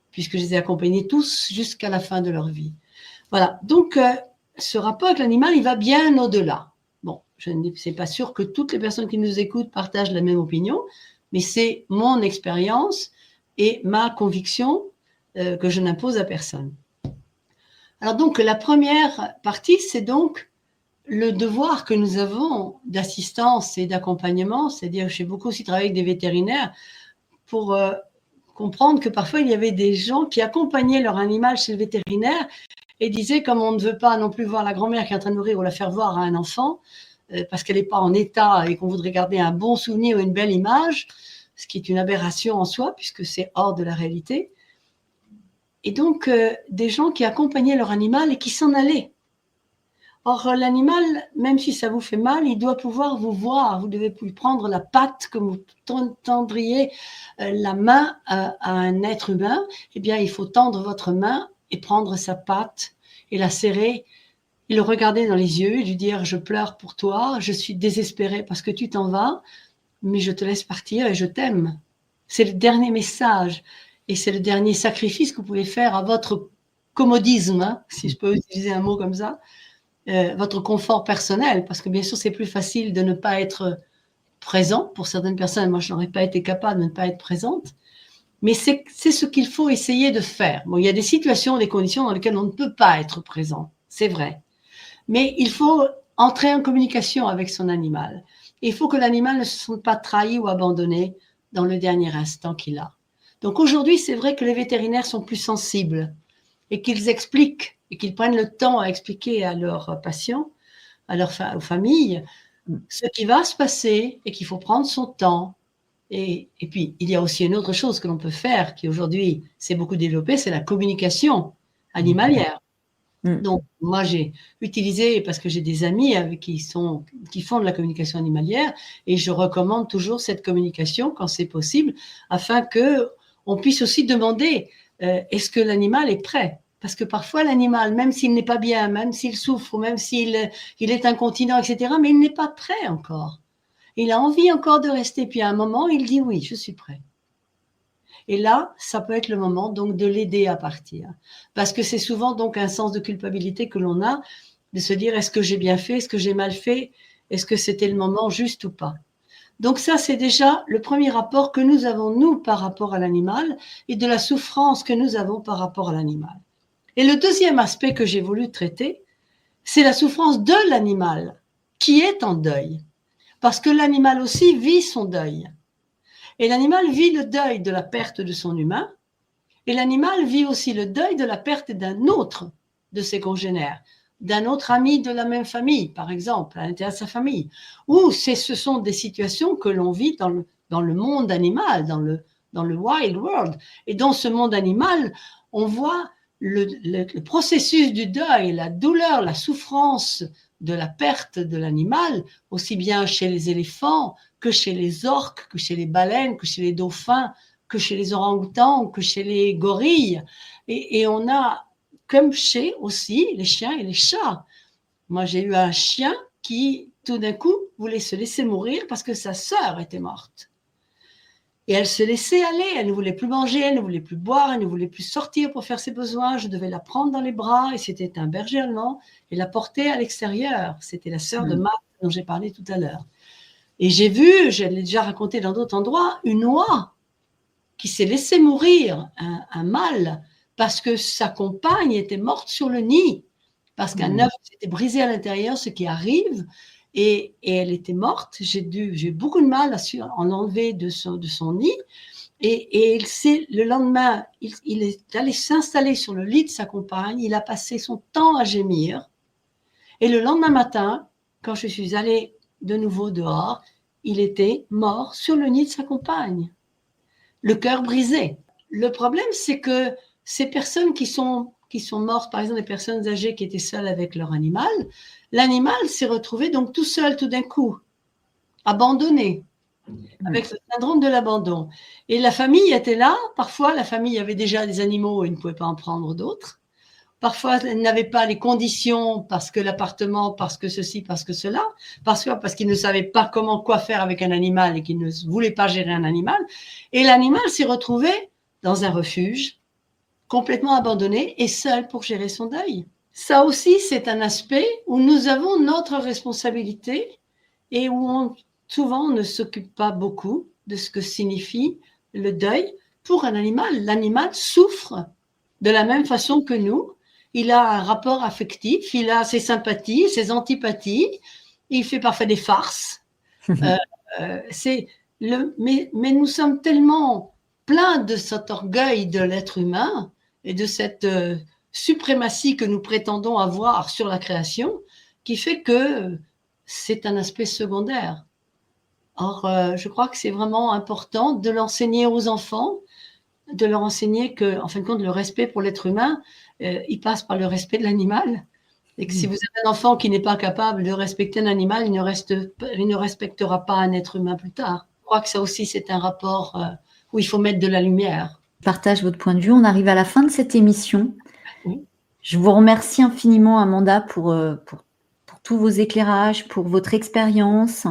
puisque je les ai accompagnés tous jusqu'à la fin de leur vie. Voilà, donc ce rapport avec l'animal, il va bien au-delà. Bon, je ne sais pas sûr que toutes les personnes qui nous écoutent partagent la même opinion, mais c'est mon expérience et ma conviction que je n'impose à personne. Alors donc, la première partie, c'est donc le devoir que nous avons d'assistance et d'accompagnement, c'est-à-dire j'ai beaucoup aussi travaillé avec des vétérinaires pour comprendre que parfois il y avait des gens qui accompagnaient leur animal chez le vétérinaire et disaient, comme on ne veut pas non plus voir la grand-mère qui est en train de nourrir ou la faire voir à un enfant, parce qu'elle n'est pas en état et qu'on voudrait garder un bon souvenir ou une belle image, ce qui est une aberration en soi, puisque c'est hors de la réalité. Et donc, des gens qui accompagnaient leur animal et qui s'en allaient. Or, l'animal, même si ça vous fait mal, il doit pouvoir vous voir. Vous devez lui prendre la patte comme vous tendriez la main à un être humain. Eh bien, il faut tendre votre main et prendre sa patte et la serrer et le regarder dans les yeux et lui dire « Je pleure pour toi, je suis désespérée parce que tu t'en vas, mais je te laisse partir et je t'aime. » C'est le dernier message et c'est le dernier sacrifice que vous pouvez faire à votre commodisme, hein, si je peux utiliser un mot comme ça, votre confort personnel, parce que bien sûr c'est plus facile de ne pas être présent pour certaines personnes. Moi je n'aurais pas été capable de ne pas être présente, mais c'est ce qu'il faut essayer de faire. Bon, il y a des situations, des conditions dans lesquelles on ne peut pas être présent, c'est vrai, mais il faut entrer en communication avec son animal. Et il faut que l'animal ne se sente pas trahi ou abandonné dans le dernier instant qu'il a. Donc aujourd'hui, c'est vrai que les vétérinaires sont plus sensibles et qu'ils expliquent et qu'ils prennent le temps à expliquer à leurs patients, aux familles, ce qui va se passer et qu'il faut prendre son temps. Et puis, il y a aussi une autre chose que l'on peut faire, qui aujourd'hui s'est beaucoup développée, c'est la communication animalière. Donc, moi, j'ai utilisé, parce que j'ai des amis qui font de la communication animalière, et je recommande toujours cette communication quand c'est possible, afin qu'on puisse aussi demander, est-ce que l'animal est prêt? Parce que parfois, l'animal, même s'il n'est pas bien, même s'il souffre, ou même s'il est incontinent, etc., mais il n'est pas prêt encore. Il a envie encore de rester, puis à un moment, il dit oui, je suis prêt. Et là, ça peut être le moment donc de l'aider à partir. Parce que c'est souvent donc un sens de culpabilité que l'on a, de se dire est-ce que j'ai bien fait, est-ce que j'ai mal fait, est-ce que c'était le moment juste ou pas. Donc ça, c'est déjà le premier rapport que nous avons, nous, par rapport à l'animal et de la souffrance que nous avons par rapport à l'animal. Et le deuxième aspect que j'ai voulu traiter, c'est la souffrance de l'animal qui est en deuil. Parce que l'animal aussi vit son deuil. Et l'animal vit le deuil de la perte de son humain, et l'animal vit aussi le deuil de la perte d'un autre de ses congénères, d'un autre ami de la même famille, par exemple, à l'intérieur de sa famille. Ou ce sont des situations que l'on vit dans le monde animal, dans le wild world. Et dans ce monde animal, on voit le processus du deuil, la douleur, la souffrance de la perte de l'animal, aussi bien chez les éléphants que chez les orques, que chez les baleines, que chez les dauphins, que chez les orang-outans, que chez les gorilles. Et on a, comme chez aussi les chiens et les chats. Moi, j'ai eu un chien qui, tout d'un coup, voulait se laisser mourir parce que sa sœur était morte. Et elle se laissait aller, elle ne voulait plus manger, elle ne voulait plus boire, elle ne voulait plus sortir pour faire ses besoins. Je devais la prendre dans les bras, et c'était un berger allemand, et la porter à l'extérieur. C'était la sœur de Marthe dont j'ai parlé tout à l'heure. Et j'ai vu, je l'ai déjà raconté dans d'autres endroits, une oie qui s'est laissée mourir, un mâle, parce que sa compagne était morte sur le nid, parce qu'un œuf s'était brisé à l'intérieur, ce qui arrive. Et elle était morte. J'ai eu beaucoup de mal à en enlever de son nid. Et le lendemain, il est allé s'installer sur le lit de sa compagne. Il a passé son temps à gémir. Et le lendemain matin, quand je suis allée de nouveau dehors, il était mort sur le nid de sa compagne. Le cœur brisé. Le problème, c'est que ces personnes qui sont mortes, par exemple des personnes âgées qui étaient seules avec leur animal, l'animal s'est retrouvé donc tout seul tout d'un coup, abandonné, avec le syndrome de l'abandon. Et la famille était là. Parfois, la famille avait déjà des animaux et ne pouvait pas en prendre d'autres. Parfois, elle n'avait pas les conditions parce que l'appartement, parce que ceci, parce que cela, parce qu'ils ne savaient pas quoi faire avec un animal et qu'ils ne voulaient pas gérer un animal. Et l'animal s'est retrouvé dans un refuge, complètement abandonné et seul pour gérer son deuil. Ça aussi, c'est un aspect où nous avons notre responsabilité et où souvent on ne s'occupe pas beaucoup de ce que signifie le deuil pour un animal. L'animal souffre de la même façon que nous. Il a un rapport affectif, il a ses sympathies, ses antipathies, il fait parfois des farces. Mais nous sommes tellement pleins de cet orgueil de l'être humain et de cette suprématie que nous prétendons avoir sur la création, qui fait que c'est un aspect secondaire. Or, je crois que c'est vraiment important de l'enseigner aux enfants, de leur enseigner que, en fin de compte, le respect pour l'être humain, il passe par le respect de l'animal. Et que si vous avez un enfant qui n'est pas capable de respecter un animal, il ne respectera pas un être humain plus tard. Je crois que ça aussi, c'est un rapport où il faut mettre de la lumière. Je partage votre point de vue. On arrive à la fin de cette émission. Oui. Je vous remercie infiniment, Amanda, pour tous vos éclairages, pour votre expérience,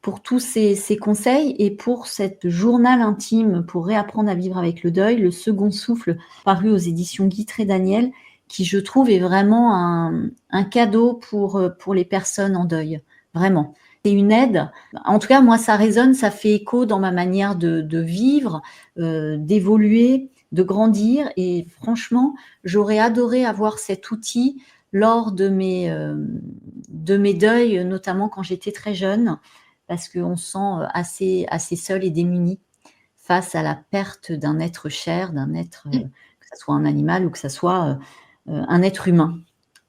pour tous ces conseils et pour cette journal intime pour réapprendre à vivre avec le deuil, le second souffle, paru aux éditions Guitry Daniel, qui, je trouve, est vraiment un cadeau pour les personnes en deuil. Vraiment. C'est une aide. En tout cas, moi, ça résonne, ça fait écho dans ma manière de vivre, d'évoluer, de grandir. Et franchement, j'aurais adoré avoir cet outil lors de mes deuils, notamment quand j'étais très jeune, parce qu'on se sent assez seul et démuni face à la perte d'un être cher, d'un être, que ce soit un animal ou que ce soit un être humain.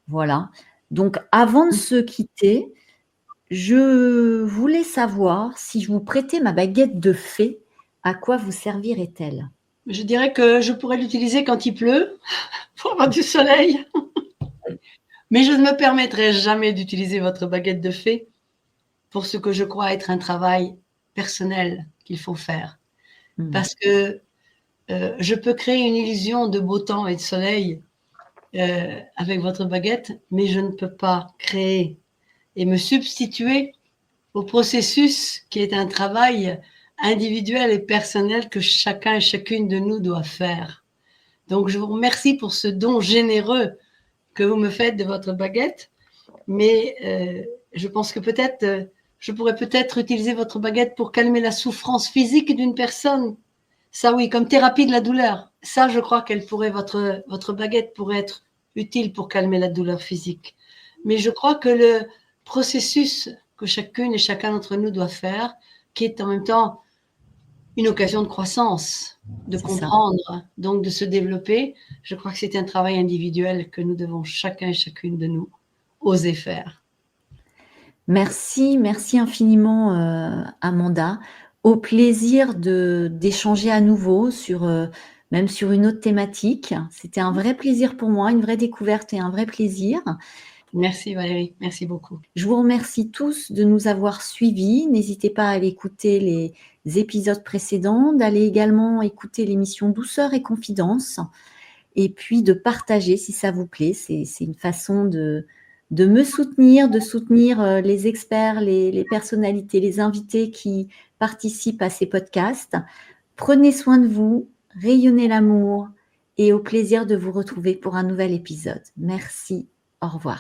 Voilà. Donc, avant de se quitter, je voulais savoir si je vous prêtais ma baguette de fée, à quoi vous servirait-elle? Je dirais que je pourrais l'utiliser quand il pleut, pour avoir du soleil. Mais je ne me permettrai jamais d'utiliser votre baguette de fée pour ce que je crois être un travail personnel qu'il faut faire. Parce que je peux créer une illusion de beau temps et de soleil avec votre baguette, mais je ne peux pas créer et me substituer au processus qui est un travail individuel et personnel que chacun et chacune de nous doit faire. Donc, je vous remercie pour ce don généreux que vous me faites de votre baguette, mais je pense que je pourrais peut-être utiliser votre baguette pour calmer la souffrance physique d'une personne. Ça, oui, comme thérapie de la douleur. Ça, je crois votre baguette pourrait être utile pour calmer la douleur physique. Mais je crois que le processus que chacune et chacun d'entre nous doit faire, qui est en même temps une occasion de croissance, de comprendre, donc de se développer, je crois que c'est un travail individuel que nous devons chacun et chacune de nous oser faire. Merci infiniment, Amanda. Au plaisir d'échanger à nouveau même sur une autre thématique. C'était un vrai plaisir pour moi, une vraie découverte et un vrai plaisir. Merci Valérie, merci beaucoup. Je vous remercie tous de nous avoir suivis. N'hésitez pas à aller écouter les épisodes précédents, d'aller également écouter l'émission Douceur et Confidence, et puis de partager si ça vous plaît. C'est une façon de me soutenir, de soutenir les experts, les personnalités, les invités qui participent à ces podcasts. Prenez soin de vous, rayonnez l'amour et au plaisir de vous retrouver pour un nouvel épisode. Merci, au revoir.